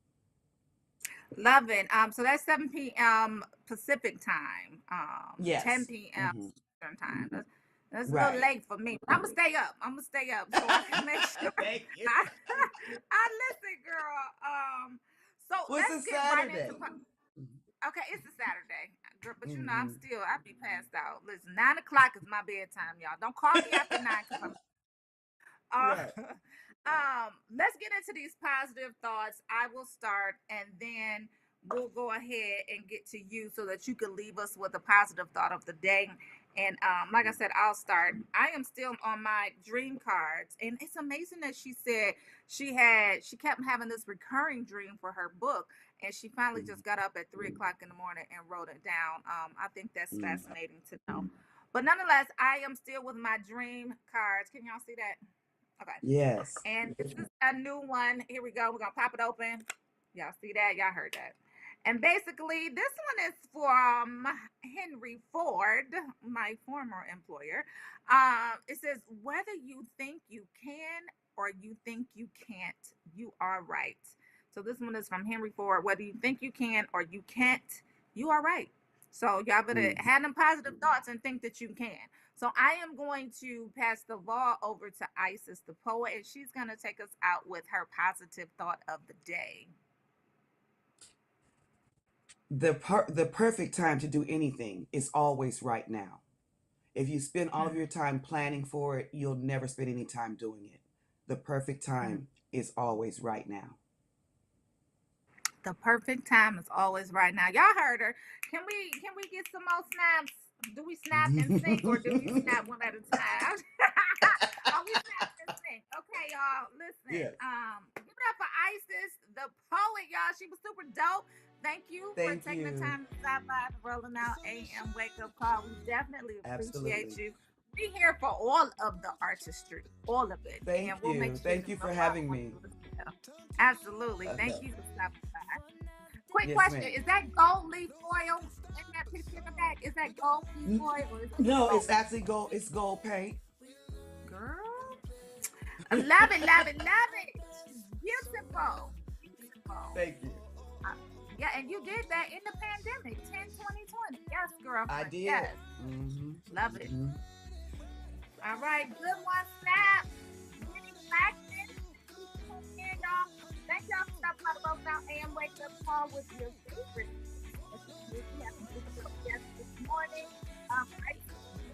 Love it. So that's 7 p.m. Pacific time. 10 Yes. p.m. hmm Eastern time. That's a little Right. late for me. I'm gonna stay up. So I can make sure Thank you. I listen, girl. So What's let's a get right into. Saturday? Okay, it's a Saturday, girl, but hmm I be passed out. Listen, 9 o'clock is my bedtime, y'all. Don't call me after 9 'cause I'm Uh, Right. let's get into these positive thoughts. I will start, and then we'll go ahead and get to you so that you can leave us with a positive thought of the day. And like I said, I'll start. I am still on my dream cards, and it's amazing that she said she kept having this recurring dream for her book, and she finally just got up at 3 o'clock in the morning and wrote it down. I think that's Mm. fascinating to know. But nonetheless, I am still with my dream cards. Can y'all see that? Okay. Yes. And this is a new one. Here we go. We're going to pop it open. Y'all see that? Y'all heard that. And basically, this one is from Henry Ford, my former employer. It says, whether you think you can or you think you can't, you are right. So this one is from Henry Ford. Whether you think you can or you can't, you are right. So y'all better Mm. have them positive thoughts and think that you can. So I am going to pass the ball over to Isis the Poet, and she's going to take us out with her positive thought of the day. the perfect time to do anything is always right now. If you spend all of your time planning for it, you'll never spend any time doing it. The perfect time is always right now. The perfect time is always right now. Y'all heard her. Can we get some more snaps? Do we snap and sync or do we snap one at a time? Oh, we snap and sync. Okay, y'all. Listen. Yes. Give it up for Isis, the poet, y'all. She was super dope. Thank you for taking the time to stop by the Rolling Out AM Wake Up Call. We definitely appreciate Absolutely. you. We here for all of the artistry, all of it. Thank and we'll you. make sure Thank to you for go having out me. Absolutely. I Thank know. you for stopping by. Quick Yes, question. ma'am. Is that gold leaf foil in that picture in the back? Is that gold leaf foil or is it No, gold? it's actually gold. It's gold paint. Girl. I love it, love it, love it. Beautiful. Beautiful. Thank you. Yeah, and you did that in the pandemic, 2020. Yes, girlfriend. I did. Yes. Love it. All right, good one, Snap. Getting back in. Here, y'all. Thank y'all for stopping by the Rolling Out AM Wake Up Call with your favorite. We have a good guest this morning. I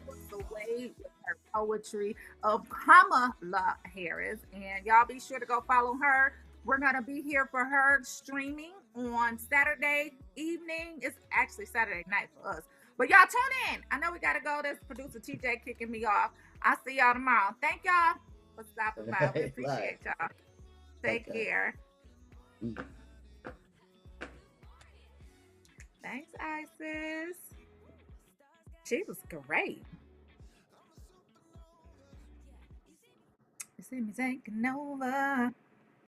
was away with her poetry of Kamala Harris, and y'all be sure to go follow her. We're gonna be here for her streaming on Saturday evening. It's actually Saturday night for us. But y'all tune in. I know we gotta go. There's producer TJ kicking me off. I'll see y'all tomorrow. Thank y'all for stopping by. We appreciate y'all. Take care. Thanks, Isis. She was great. You see me taking over.